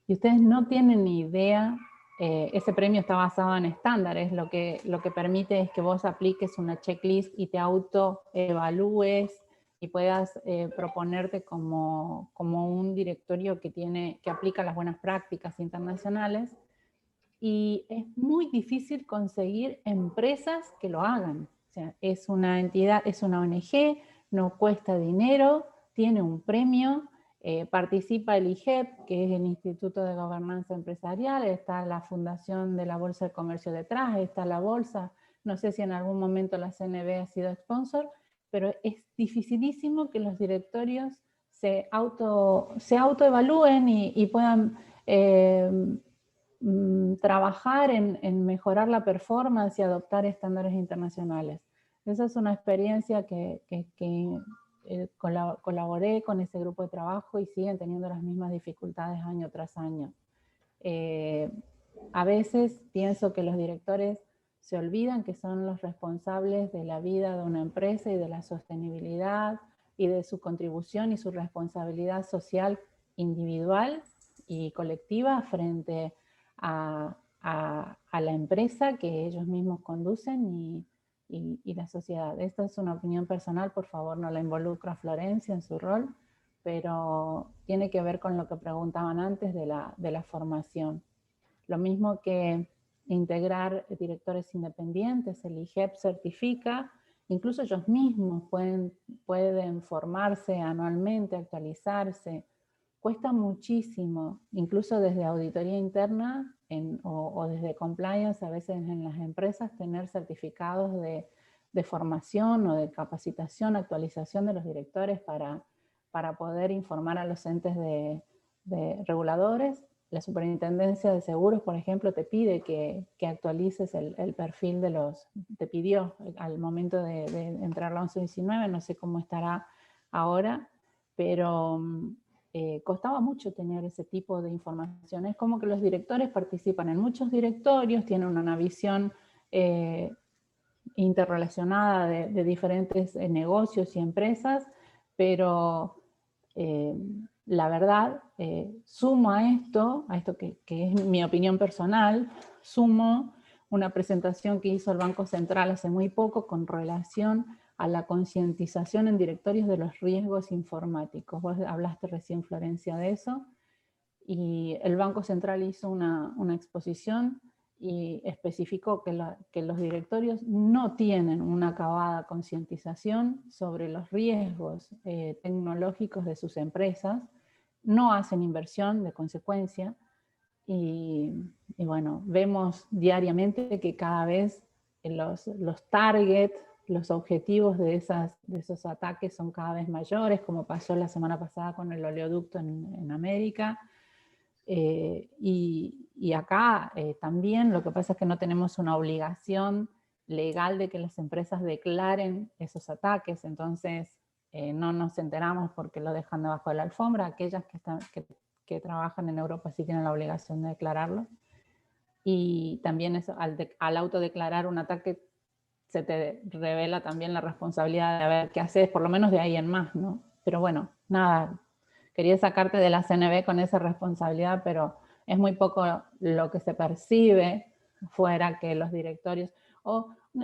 y ustedes no tienen ni idea. Ese premio está basado en estándares, lo que permite es que vos apliques una checklist y te autoevalúes y puedas proponerte como un directorio que aplica las buenas prácticas internacionales, y es muy difícil conseguir empresas que lo hagan. O sea, es una entidad, es una ONG, no cuesta dinero, tiene un premio. Participa el IGEP, que es el Instituto de Gobernanza Empresarial, está la Fundación de la Bolsa de Comercio detrás, está la Bolsa, no sé si en algún momento la CNB ha sido sponsor, pero es dificilísimo que los directorios se autoevalúen y puedan trabajar en mejorar la performance y adoptar estándares internacionales. Esa es una experiencia que colaboré con ese grupo de trabajo y siguen teniendo las mismas dificultades año tras año. A veces pienso que los directores se olvidan que son los responsables de la vida de una empresa y de la sostenibilidad y de su contribución y su responsabilidad social individual y colectiva frente a la empresa que ellos mismos conducen y la sociedad. Esta es una opinión personal, por favor no la involucro a Florencia en su rol, pero tiene que ver con lo que preguntaban antes de la formación. Lo mismo que integrar directores independientes, el IGEP certifica, incluso ellos mismos pueden formarse anualmente, actualizarse. Cuesta muchísimo, incluso desde auditoría interna o desde compliance, a veces en las empresas, tener certificados de formación o de capacitación, actualización de los directores para poder informar a los entes de reguladores. La Superintendencia de Seguros, por ejemplo, te pide que actualices el perfil te pidió al momento de entrar la 1119, no sé cómo estará ahora, pero costaba mucho tener ese tipo de información. Es como que los directores participan en muchos directorios, tienen una visión interrelacionada de diferentes negocios y empresas, pero la verdad, sumo a esto que es mi opinión personal, sumo una presentación que hizo el Banco Central hace muy poco con relación a la concientización en directorios de los riesgos informáticos. Vos hablaste recién, Florencia, de eso, y el Banco Central hizo una exposición y especificó que los directorios no tienen una acabada concientización sobre los riesgos tecnológicos de sus empresas, no hacen inversión de consecuencia, y bueno, vemos diariamente que cada vez los targets, los objetivos de esos ataques son cada vez mayores, como pasó la semana pasada con el oleoducto en América. Y acá también lo que pasa es que no tenemos una obligación legal de que las empresas declaren esos ataques, entonces no nos enteramos porque lo dejan debajo de la alfombra. Aquellas que trabajan en Europa sí tienen la obligación de declararlo. Y también eso, al autodeclarar un ataque se te revela también la responsabilidad de ver qué haces, por lo menos de ahí en más, ¿no? Pero bueno, nada, quería sacarte de la CNB con esa responsabilidad, pero es muy poco lo que se percibe fuera que los directorios,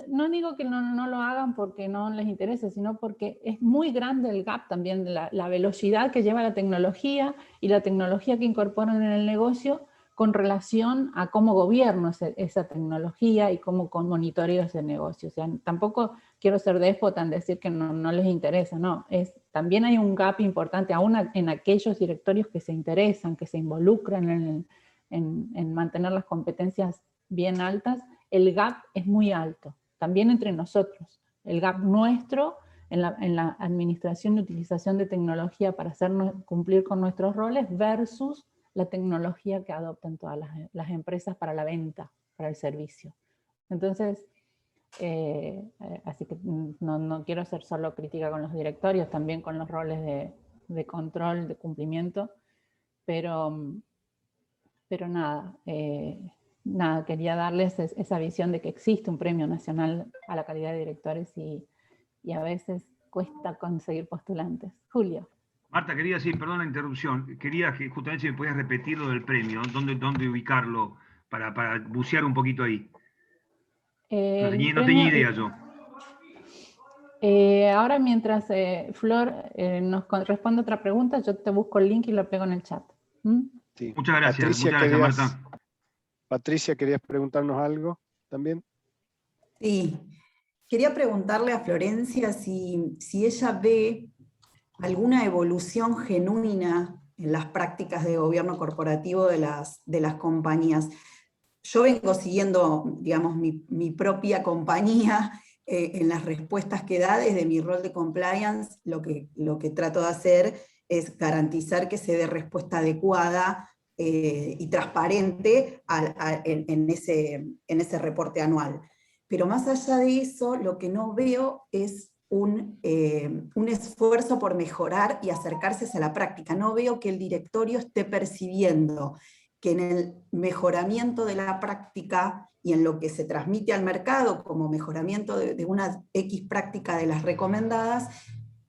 no digo que no lo hagan porque no les interese, sino porque es muy grande el gap también de la velocidad que lleva la tecnología y la tecnología que incorporan en el negocio con relación a cómo gobierno esa tecnología y cómo monitoreo ese negocio. O sea, tampoco quiero ser déspota en decir que no les interesa, no. También hay un gap importante, aún en aquellos directorios que se interesan, que se involucran en mantener las competencias bien altas, el gap es muy alto, también entre nosotros. El gap nuestro en la administración y utilización de tecnología para cumplir con nuestros roles versus la tecnología que adoptan todas las empresas para la venta, para el servicio. Entonces, así que no quiero ser solo crítica con los directorios, también con los roles de control, de cumplimiento, pero nada, quería darles esa visión de que existe un premio nacional a la calidad de directores y a veces cuesta conseguir postulantes. Julio. Marta, quería decir, perdón la interrupción, quería que justamente si me podías repetir lo del premio, dónde ubicarlo para bucear un poquito ahí. No tenía idea yo. Ahora mientras Flor nos responde otra pregunta, yo te busco el link y lo pego en el chat. Sí. Muchas gracias, Marta. Patricia, ¿querías preguntarnos algo también? Sí, quería preguntarle a Florencia si ella ve alguna evolución genuina en las prácticas de gobierno corporativo de las compañías. Yo vengo siguiendo, digamos, mi propia compañía en las respuestas que da desde mi rol de compliance. Lo que trato de hacer es garantizar que se dé respuesta adecuada y transparente en ese reporte anual. Pero más allá de eso, lo que no veo es un esfuerzo por mejorar y acercarse a la práctica. No veo que el directorio esté percibiendo que en el mejoramiento de la práctica y en lo que se transmite al mercado como mejoramiento de una X práctica de las recomendadas,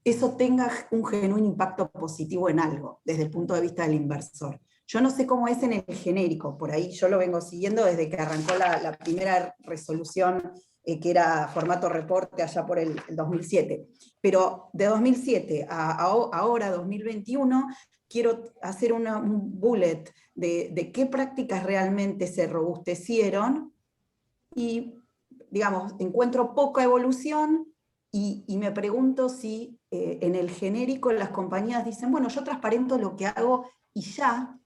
eso tenga un genuino impacto positivo en algo, desde el punto de vista del inversor. Yo no sé cómo es en el genérico, por ahí yo lo vengo siguiendo desde que arrancó la primera resolución que era formato reporte allá por el 2007. Pero de 2007 a ahora, 2021, quiero hacer un bullet de qué prácticas realmente se robustecieron y, digamos, encuentro poca evolución y me pregunto si en el genérico las compañías dicen, bueno, yo transparento lo que hago y ya,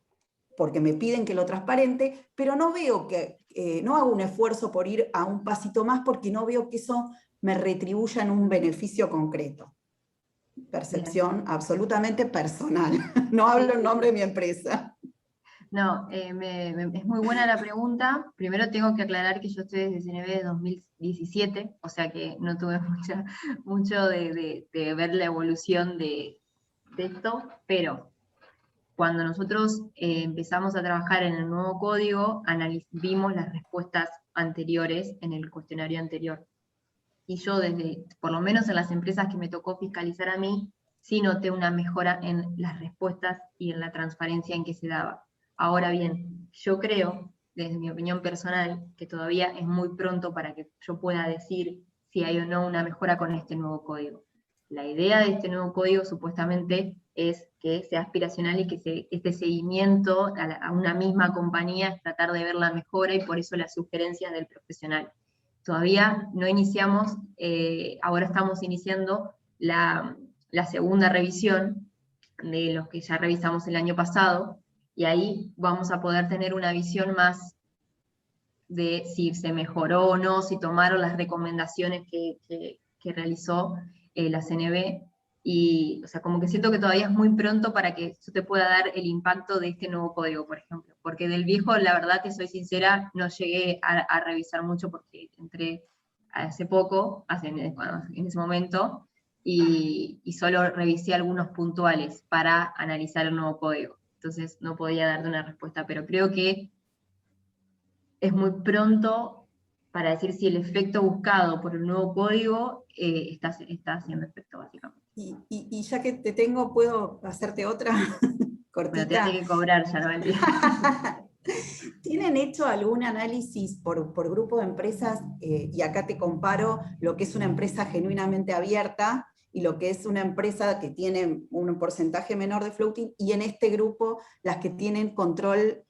porque me piden que lo transparente, pero no veo que, no hago un esfuerzo por ir a un pasito más porque no veo que eso me retribuya en un beneficio concreto. Percepción absolutamente personal. No hablo en nombre de mi empresa. No, es muy buena la pregunta. Primero tengo que aclarar que yo estoy desde CNV de 2017, o sea que no tuve mucho de ver la evolución de esto, pero cuando nosotros empezamos a trabajar en el nuevo código, vimos las respuestas anteriores en el cuestionario anterior. Y yo por lo menos en las empresas que me tocó fiscalizar a mí, sí noté una mejora en las respuestas y en la transparencia en que se daba. Ahora bien, yo creo, desde mi opinión personal, que todavía es muy pronto para que yo pueda decir si hay o no una mejora con este nuevo código. La idea de este nuevo código supuestamente es que sea aspiracional y que este seguimiento a una misma compañía es tratar de ver la mejora y por eso las sugerencias del profesional. Todavía no iniciamos, ahora estamos iniciando la segunda revisión de los que ya revisamos el año pasado, y ahí vamos a poder tener una visión más de si se mejoró o no, si tomaron las recomendaciones que realizó la CNV, y o sea, como que siento que todavía es muy pronto para que yo te pueda dar el impacto de este nuevo código, por ejemplo, porque del viejo, la verdad que soy sincera, no llegué a revisar mucho porque entré hace poco, en ese momento, y solo revisé algunos puntuales para analizar el nuevo código. Entonces no podía darte una respuesta, pero creo que es muy pronto para decir si el efecto buscado por el nuevo código está haciendo efecto, básicamente. Y ya que te tengo, ¿puedo hacerte otra cortita? Bueno, te hace que cobrar ya, ¿no? ¿Tienen hecho algún análisis por grupo de empresas? Y acá te comparo lo que es una empresa genuinamente abierta y lo que es una empresa que tiene un porcentaje menor de floating, y en este grupo las que tienen control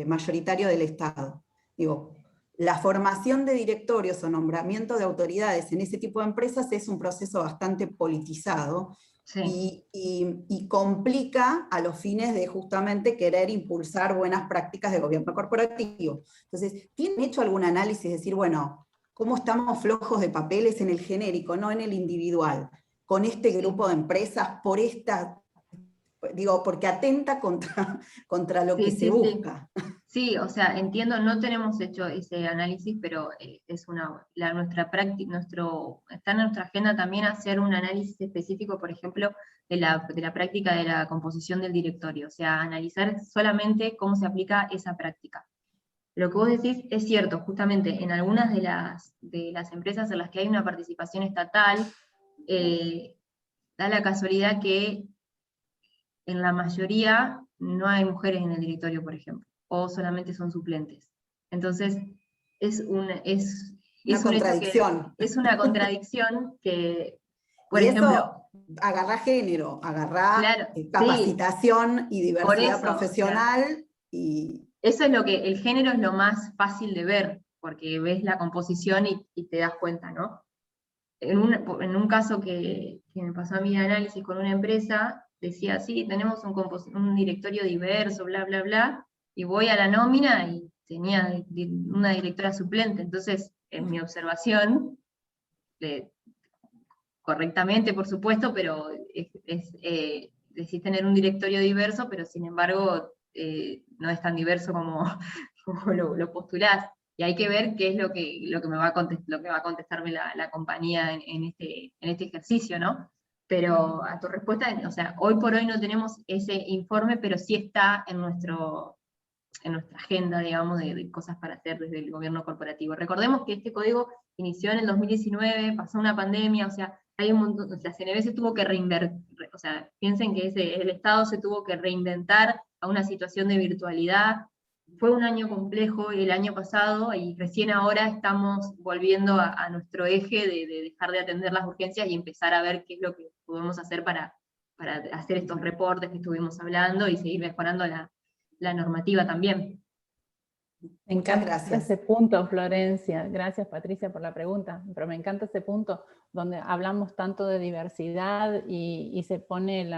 mayoritario del Estado. Digo, la formación de directorios o nombramiento de autoridades en ese tipo de empresas es un proceso bastante politizado, sí, y complica a los fines de justamente querer impulsar buenas prácticas de gobierno corporativo. Entonces, ¿tienen hecho algún análisis? Decir, bueno, ¿cómo estamos flojos de papeles en el genérico, no en el individual, con este grupo de empresas, por esta, digo, porque atenta contra lo que se busca? Sí, o sea, entiendo, no tenemos hecho ese análisis, pero es nuestra práctica, está en nuestra agenda también hacer un análisis específico, por ejemplo, de la práctica de la composición del directorio, o sea, analizar solamente cómo se aplica esa práctica. Lo que vos decís es cierto, justamente en algunas de las empresas en las que hay una participación estatal, da la casualidad que en la mayoría no hay mujeres en el directorio, por ejemplo, o solamente son suplentes. Entonces, es una contradicción que, por ejemplo, agarrá género, agarrá claro, capacitación, sí, y diversidad profesional. Claro. Eso es lo que, el género es lo más fácil de ver, porque ves la composición y te das cuenta, ¿no? En un caso que me pasó a mí de análisis con una empresa, decía, sí, tenemos un directorio diverso, bla, bla, bla, y voy a la nómina y tenía una directora suplente. Entonces, en mi observación, correctamente, por supuesto, pero decís tener un directorio diverso, pero sin embargo no es tan diverso como lo postulás. Y hay que ver qué es lo que va a contestarme la compañía en este ejercicio, ¿no? Pero a tu respuesta, o sea, hoy por hoy no tenemos ese informe, pero sí está en nuestra agenda, digamos, de cosas para hacer desde el gobierno corporativo. Recordemos que este código inició en el 2019, pasó una pandemia, o sea, hay un montón, la CNV se tuvo que reinventar, o sea, piensen que el Estado se tuvo que reinventar a una situación de virtualidad. Fue un año complejo el año pasado, y recién ahora estamos volviendo a nuestro eje de dejar de atender las urgencias y empezar a ver qué es lo que podemos hacer para hacer estos reportes que estuvimos hablando y seguir mejorando la normativa también. Me encanta ese punto, Florencia. Gracias, Patricia, por la pregunta. Pero me encanta ese punto donde hablamos tanto de diversidad y se pone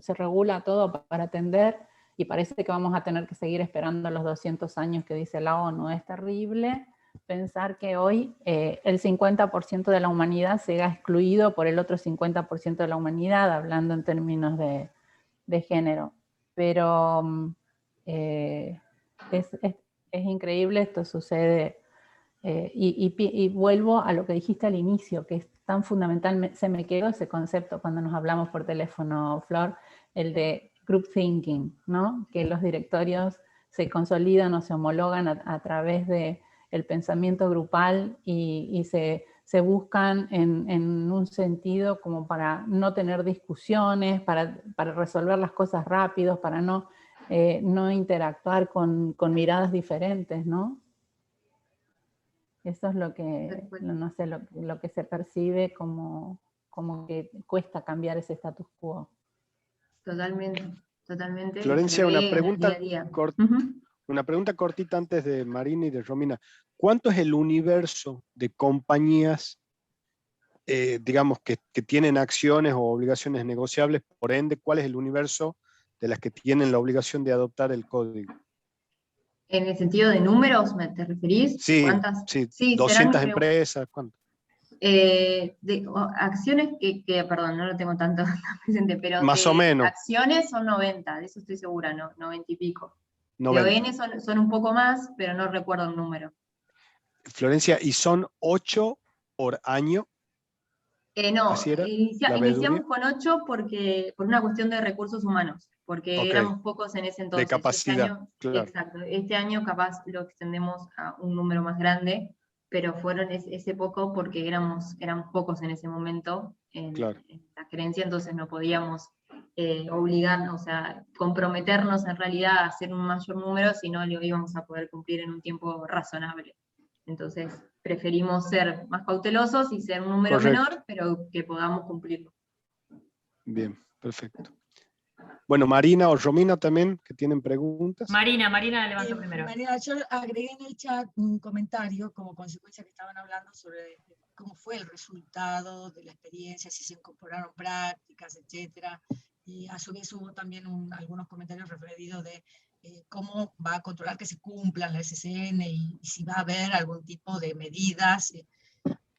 se regula todo para atender, y parece que vamos a tener que seguir esperando los 200 años que dice la ONU. Es terrible pensar que hoy el 50% de la humanidad se ha excluido por el otro 50% de la humanidad, hablando en términos de género. Pero es increíble, esto sucede, y vuelvo a lo que dijiste al inicio, que es tan fundamental, se me quedó ese concepto cuando nos hablamos por teléfono, Flor, el de group thinking, ¿no? Que los directorios se consolidan o se homologan a través del pensamiento grupal y se buscan en un sentido como para no tener discusiones, para resolver las cosas rápidos, para no interactuar con miradas diferentes, ¿no? Eso es lo que, no sé, lo que se percibe como que cuesta cambiar ese status quo. Totalmente, totalmente. Florencia, una pregunta, día. una pregunta cortita antes de Marina y de Romina. ¿Cuánto es el universo de compañías, digamos, que tienen acciones o obligaciones negociables? Por ende, ¿cuál es el universo de las que tienen la obligación de adoptar el código? ¿En el sentido de números te referís? Sí, ¿Cuántas? sí, 200 empresas, ¿cuánto? Acciones perdón, no lo tengo tanto presente, pero más o menos. Acciones son 90, de eso estoy segura, ¿no? 90 y pico. 90. De ON son un poco más, pero no recuerdo el número. Florencia, ¿y son 8 por año? No, iniciamos con 8 por una cuestión de recursos humanos, porque éramos pocos en ese entonces. De capacidad, este año, claro. Exacto, este año capaz lo extendemos a un número más grande, pero fueron ese poco porque éramos pocos en ese momento en la gerencia, entonces no podíamos obligarnos, o sea, comprometernos en realidad a hacer un mayor número, si no lo íbamos a poder cumplir en un tiempo razonable. Entonces preferimos ser más cautelosos y ser un número menor, pero que podamos cumplirlo. Bien, perfecto. Bueno, Marina o Romina también, que tienen preguntas. Marina levantó primero. Marina, yo agregué en el chat un comentario como consecuencia que estaban hablando sobre cómo fue el resultado de la experiencia, si se incorporaron prácticas, etcétera. Y a su vez hubo también algunos comentarios referidos de cómo va a controlar que se cumplan la SCN y si va a haber algún tipo de medidas.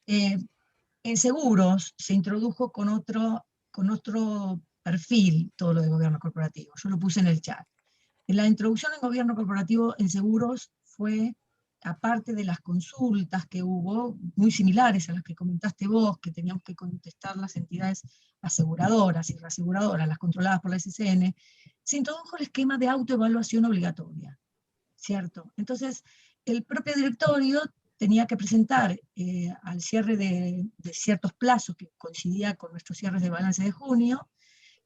En seguros se introdujo con otro perfil todo lo de gobierno corporativo. Yo lo puse en el chat. La introducción en gobierno corporativo en seguros fue, aparte de las consultas que hubo, muy similares a las que comentaste vos, que teníamos que contestar las entidades aseguradoras y reaseguradoras, las controladas por la SCN, se introdujo el esquema de autoevaluación obligatoria, ¿cierto? Entonces, el propio directorio tenía que presentar al cierre de ciertos plazos que coincidía con nuestros cierres de balance de junio,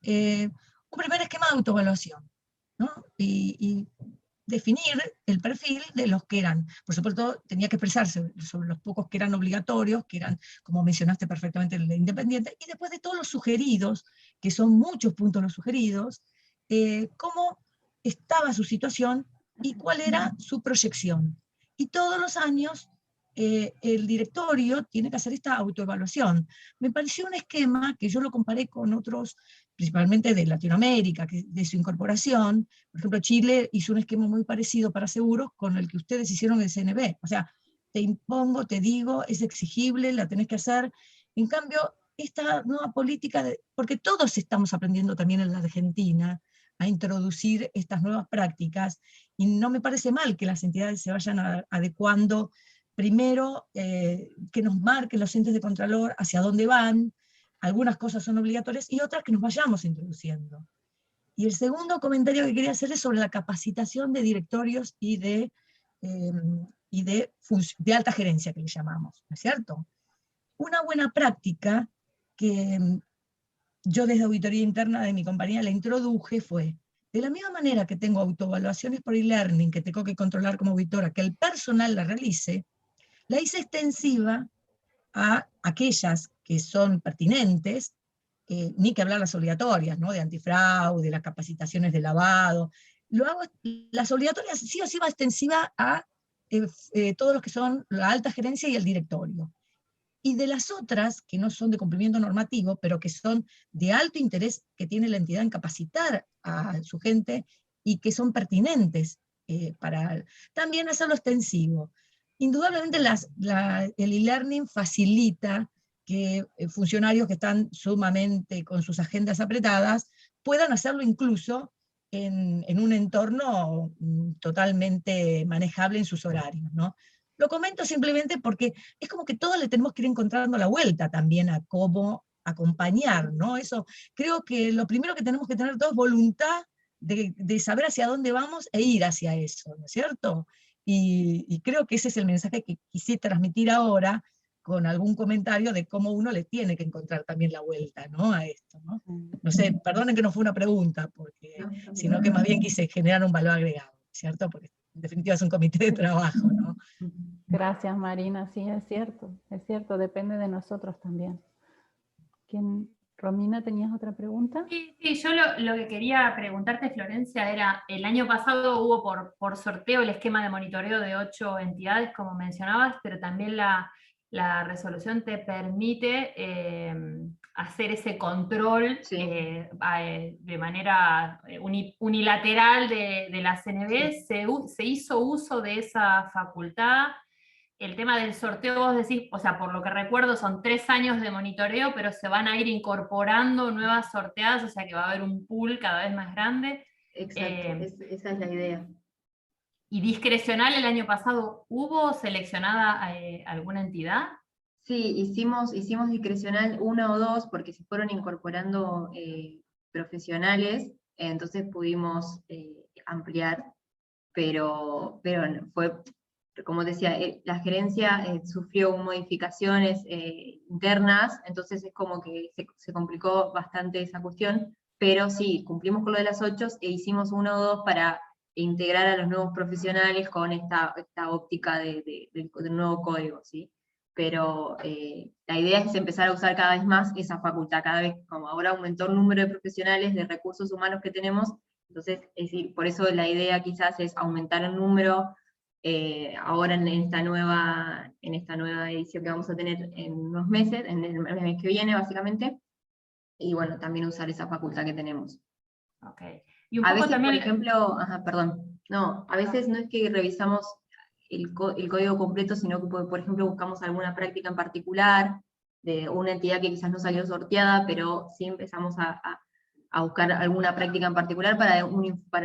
un primer esquema de autoevaluación, ¿no? Y definir el perfil de los que eran, por supuesto tenía que expresarse sobre los pocos que eran obligatorios, que eran, como mencionaste perfectamente, el de independiente, y después de todos los sugeridos, que son muchos puntos los sugeridos, cómo estaba su situación y cuál era su proyección. Y todos los años el directorio tiene que hacer esta autoevaluación. Me pareció un esquema que yo lo comparé con otros, principalmente de Latinoamérica, de su incorporación. Por ejemplo, Chile hizo un esquema muy parecido para seguros con el que ustedes hicieron el CNB. O sea, te impongo, te digo, es exigible, la tenés que hacer. En cambio, esta nueva política, porque todos estamos aprendiendo también en la Argentina a introducir estas nuevas prácticas, y no me parece mal que las entidades se vayan adecuando. Primero, que nos marquen los entes de Contralor hacia dónde van, algunas cosas son obligatorias y otras que nos vayamos introduciendo. Y el segundo comentario que quería hacer es sobre la capacitación de directorios y de alta gerencia, que le llamamos, ¿no es cierto? Una buena práctica que yo desde auditoría interna de mi compañía la introduje fue, de la misma manera que tengo autoevaluaciones por e-learning que tengo que controlar como auditora, que el personal la realice, la hice extensiva a aquellas que son pertinentes, ni que hablar las obligatorias, ¿no? De antifraude, las capacitaciones de lavado. Lo hago, las obligatorias sí o sí va extensiva a todos los que son la alta gerencia y el directorio. Y de las otras, que no son de cumplimiento normativo, pero que son de alto interés que tiene la entidad en capacitar a su gente y que son pertinentes para también hacerlo extensivo. Indudablemente el e-learning facilita que funcionarios que están sumamente con sus agendas apretadas puedan hacerlo incluso en un entorno totalmente manejable en sus horarios, ¿no? Lo comento simplemente porque es como que todos le tenemos que ir encontrando la vuelta también a cómo acompañar, ¿no? Eso, creo que lo primero que tenemos que tener todos es voluntad de saber hacia dónde vamos e ir hacia eso, ¿no es cierto? Y creo que ese es el mensaje que quise transmitir ahora, con algún comentario de cómo uno le tiene que encontrar también la vuelta, ¿no? A esto, ¿no? No sé, perdonen que no fue una pregunta, porque, sino que más bien quise generar un valor agregado, ¿cierto? Porque en definitiva es un comité de trabajo, ¿no? Gracias, Marina, sí, es cierto, depende de nosotros también. Romina, ¿tenías otra pregunta? Sí, yo lo que quería preguntarte, Florencia, era, el año pasado hubo por sorteo el esquema de monitoreo de 8 entidades, como mencionabas, pero también la resolución te permite hacer ese control de manera unilateral de la CNB. Se hizo uso de esa facultad. El tema del sorteo, vos decís, o sea, por lo que recuerdo son 3 años de monitoreo, pero se van a ir incorporando nuevas sorteadas, o sea que va a haber un pool cada vez más grande. Exacto, esa es la idea. ¿Y discrecional el año pasado hubo seleccionada alguna entidad? Sí, hicimos discrecional 1 o 2 porque se fueron incorporando profesionales, entonces pudimos ampliar, pero fue, como decía, la gerencia sufrió modificaciones internas, entonces es como que se complicó bastante esa cuestión, pero sí, cumplimos con lo de las 8 e hicimos 1 o 2 para integrar a los nuevos profesionales con esta óptica del nuevo código, ¿sí? Pero la idea es empezar a usar cada vez más esa facultad, cada vez, como ahora aumentó el número de profesionales, de recursos humanos que tenemos, entonces, es decir, por eso la idea quizás es aumentar el número, ahora en esta nueva edición que vamos a tener en unos meses, en el mes que viene básicamente, y bueno, también usar esa facultad que tenemos. Okay. Y un a poco veces, también... por ejemplo, a veces no es que revisamos el código completo, sino que, por ejemplo, buscamos alguna práctica en particular, de una entidad que quizás no salió sorteada, pero sí empezamos a buscar alguna práctica en particular para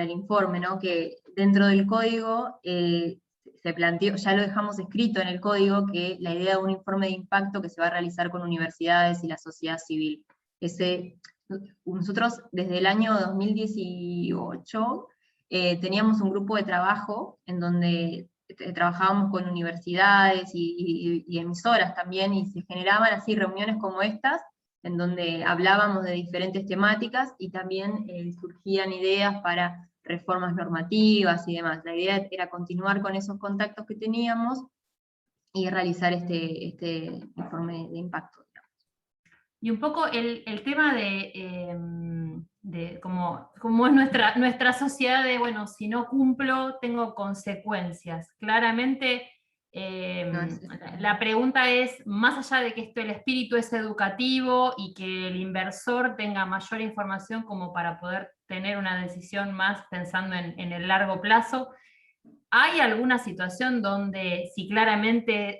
el informe, ¿no? Que dentro del código se planteó, ya lo dejamos escrito en el código, que la idea de un informe de impacto que se va a realizar con universidades y la sociedad civil. Nosotros desde el año 2018 teníamos un grupo de trabajo en donde trabajábamos con universidades y emisoras también, y se generaban así reuniones como estas, en donde hablábamos de diferentes temáticas, y también surgían ideas para reformas normativas y demás. La idea era continuar con esos contactos que teníamos, y realizar este informe de impacto. Y un poco el tema de cómo es nuestra sociedad de, bueno, si no cumplo, tengo consecuencias. Claramente, la pregunta es, más allá de que el espíritu es educativo y que el inversor tenga mayor información como para poder tener una decisión más pensando en el largo plazo, ¿hay alguna situación donde si claramente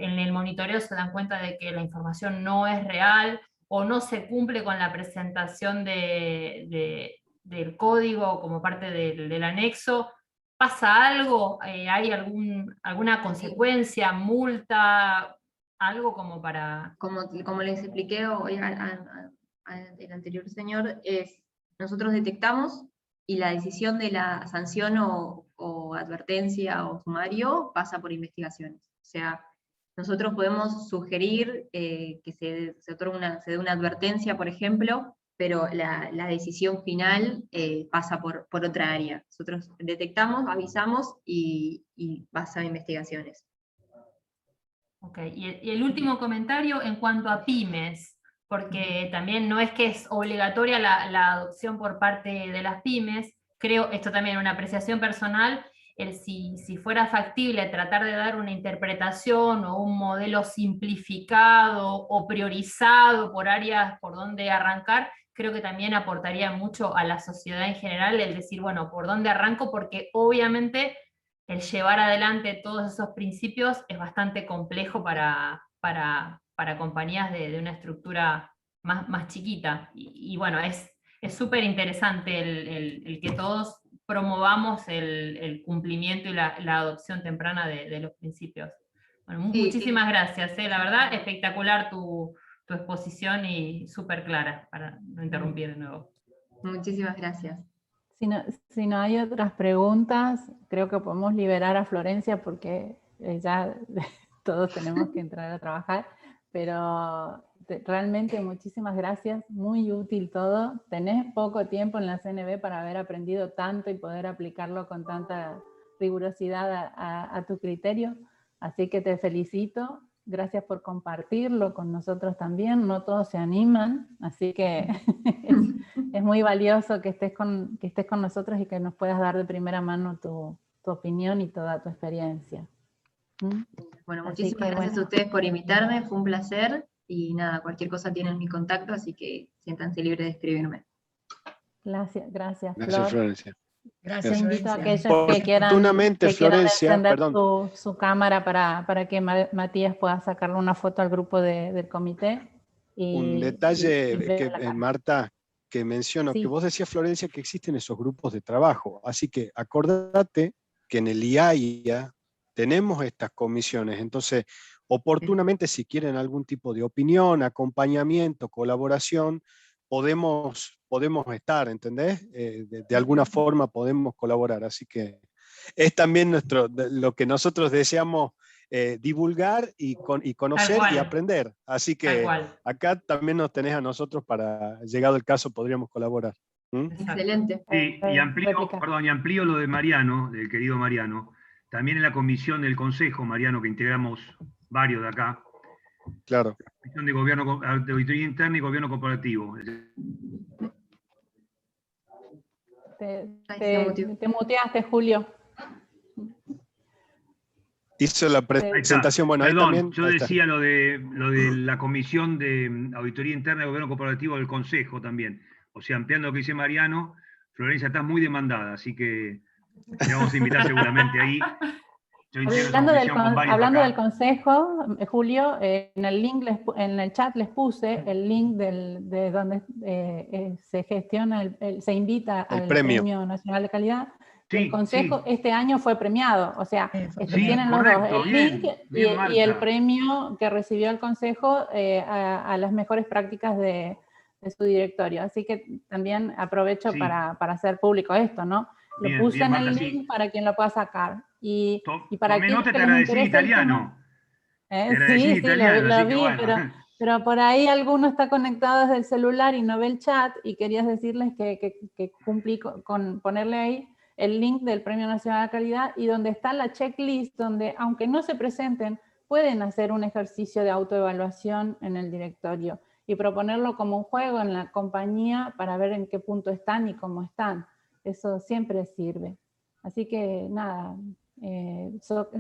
en el monitoreo se dan cuenta de que la información no es real o no se cumple con la presentación del código como parte del anexo, pasa algo? ¿Hay alguna consecuencia, multa, algo como para...? Como les expliqué hoy al anterior señor, nosotros detectamos y la decisión de la sanción o advertencia o sumario pasa por investigaciones. O sea, nosotros podemos sugerir que se dé una advertencia, por ejemplo, pero la decisión final pasa por otra área. Nosotros detectamos, avisamos y pasa a investigaciones. Ok, y el último comentario en cuanto a pymes, porque también no es que es obligatoria la adopción por parte de las pymes, creo, esto también es una apreciación personal, si fuera factible tratar de dar una interpretación o un modelo simplificado o priorizado por áreas por donde arrancar, creo que también aportaría mucho a la sociedad en general el decir, bueno, ¿por dónde arranco? Porque obviamente el llevar adelante todos esos principios es bastante complejo para compañías de una estructura más chiquita. Y bueno, es súper interesante el que todos promovamos el cumplimiento y la adopción temprana de los principios. Bueno, Sí, muchísimas gracias, la verdad, espectacular tu exposición y súper clara, para no interrumpir de nuevo. Muchísimas gracias. Si no hay otras preguntas, creo que podemos liberar a Florencia porque ya todos tenemos que entrar a trabajar, pero realmente muchísimas gracias, muy útil todo. Tenés poco tiempo en la CNV para haber aprendido tanto y poder aplicarlo con tanta rigurosidad a tu criterio, así que te felicito. Gracias por compartirlo con nosotros también, no todos se animan, así que es muy valioso que estés con nosotros y que nos puedas dar de primera mano tu opinión y toda tu experiencia. Bueno, muchísimas gracias a ustedes por invitarme, fue un placer, y nada, cualquier cosa tienen mi contacto, así que siéntanse libres de escribirme. Gracias, Gracias, Flor. Florencia. Gracias, Invito a Florencia. aquellos que quieran Florencia, encender perdón. su cámara para que Matías pueda sacarle una foto al grupo del comité. Un detalle cara. Marta, que menciono, Sí. que vos decías, Florencia, que existen esos grupos de trabajo. Así que acordate que en el IAIA tenemos estas comisiones. Entonces, oportunamente, si quieren algún tipo de opinión, acompañamiento, colaboración, podemos estar, ¿entendés? De alguna forma podemos colaborar. Así que es también lo que nosotros deseamos divulgar y conocer y aprender. Así que acá también nos tenés a nosotros para, llegado el caso, podríamos colaborar. Excelente. Sí, y amplío lo de Mariano, del querido Mariano. También en la comisión del Consejo, Mariano, que integramos varios de acá. Claro. Comisión de Auditoría Interna y Gobierno Corporativo. Te muteaste, Julio. Hizo la presentación, bueno, perdón, ahí también. Yo decía lo de la Comisión de Auditoría Interna y Gobierno Corporativo del Consejo también. O sea, ampliando lo que dice Mariano, Florencia, estás muy demandada, así que te vamos a invitar seguramente ahí. Hablando del consejo, Julio, en el link, en el chat les puse el link de donde se gestiona, se invita al Premio Nacional de Calidad. Sí, el consejo este año fue premiado, o sea, tienen los dos, el link y el premio que recibió el consejo a las mejores prácticas de su directorio. Así que también aprovecho para hacer público esto, ¿no? Lo puse en el link para quien lo pueda sacar. Y para aquellos que les interesa el tema, sí, lo vi, bueno. pero por ahí alguno está conectado desde el celular y no ve el chat, y querías decirles que cumplí con ponerle ahí el link del Premio Nacional de Calidad, y donde está la checklist, donde aunque no se presenten, pueden hacer un ejercicio de autoevaluación en el directorio y proponerlo como un juego en la compañía para ver en qué punto están y cómo están. Eso siempre sirve. Así que nada,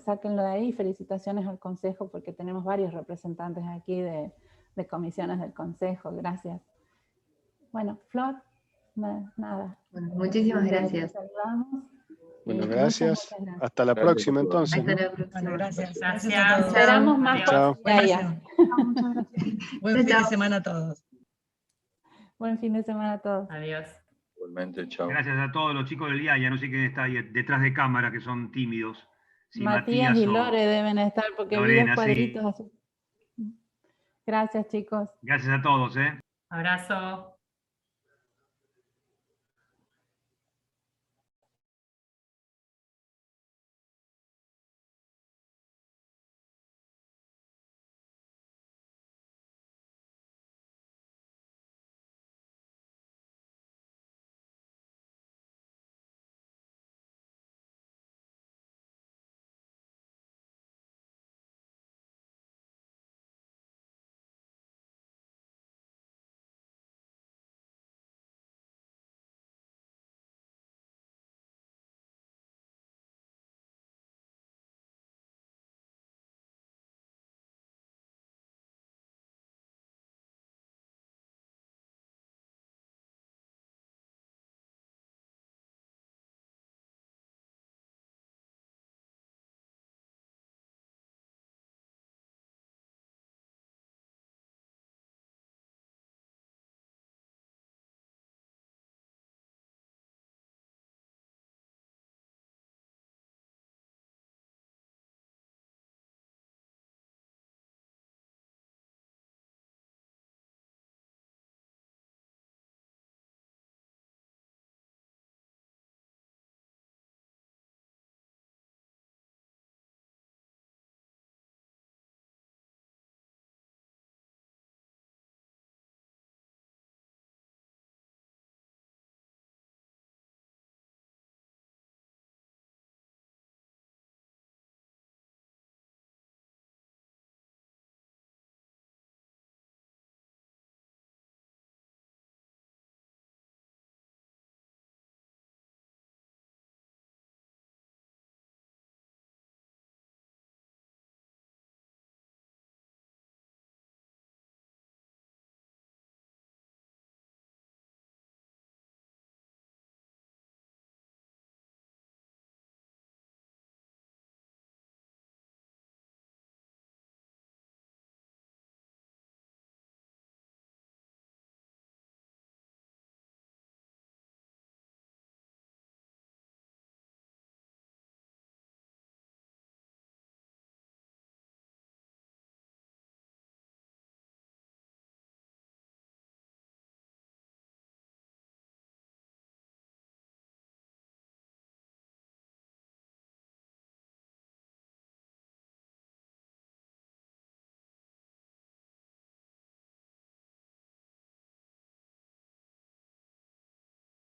sáquenlo de ahí. Felicitaciones al Consejo porque tenemos varios representantes aquí de comisiones del Consejo. Gracias. Bueno, Flor, nada. Bueno, muchísimas gracias. Bueno, gracias. Hasta la próxima entonces. Hasta la próxima. Bueno, gracias. Gracias. Esperamos más. Chao. Buen fin de semana a todos. Buen fin de semana a todos. Adiós. Igualmente, chao. Gracias a todos los chicos del IAIA, no sé quién está ahí detrás de cámara, que son tímidos. Si Matías y Lore deben estar, porque vi dos cuadritos así. Gracias, chicos. Gracias a todos. Abrazo.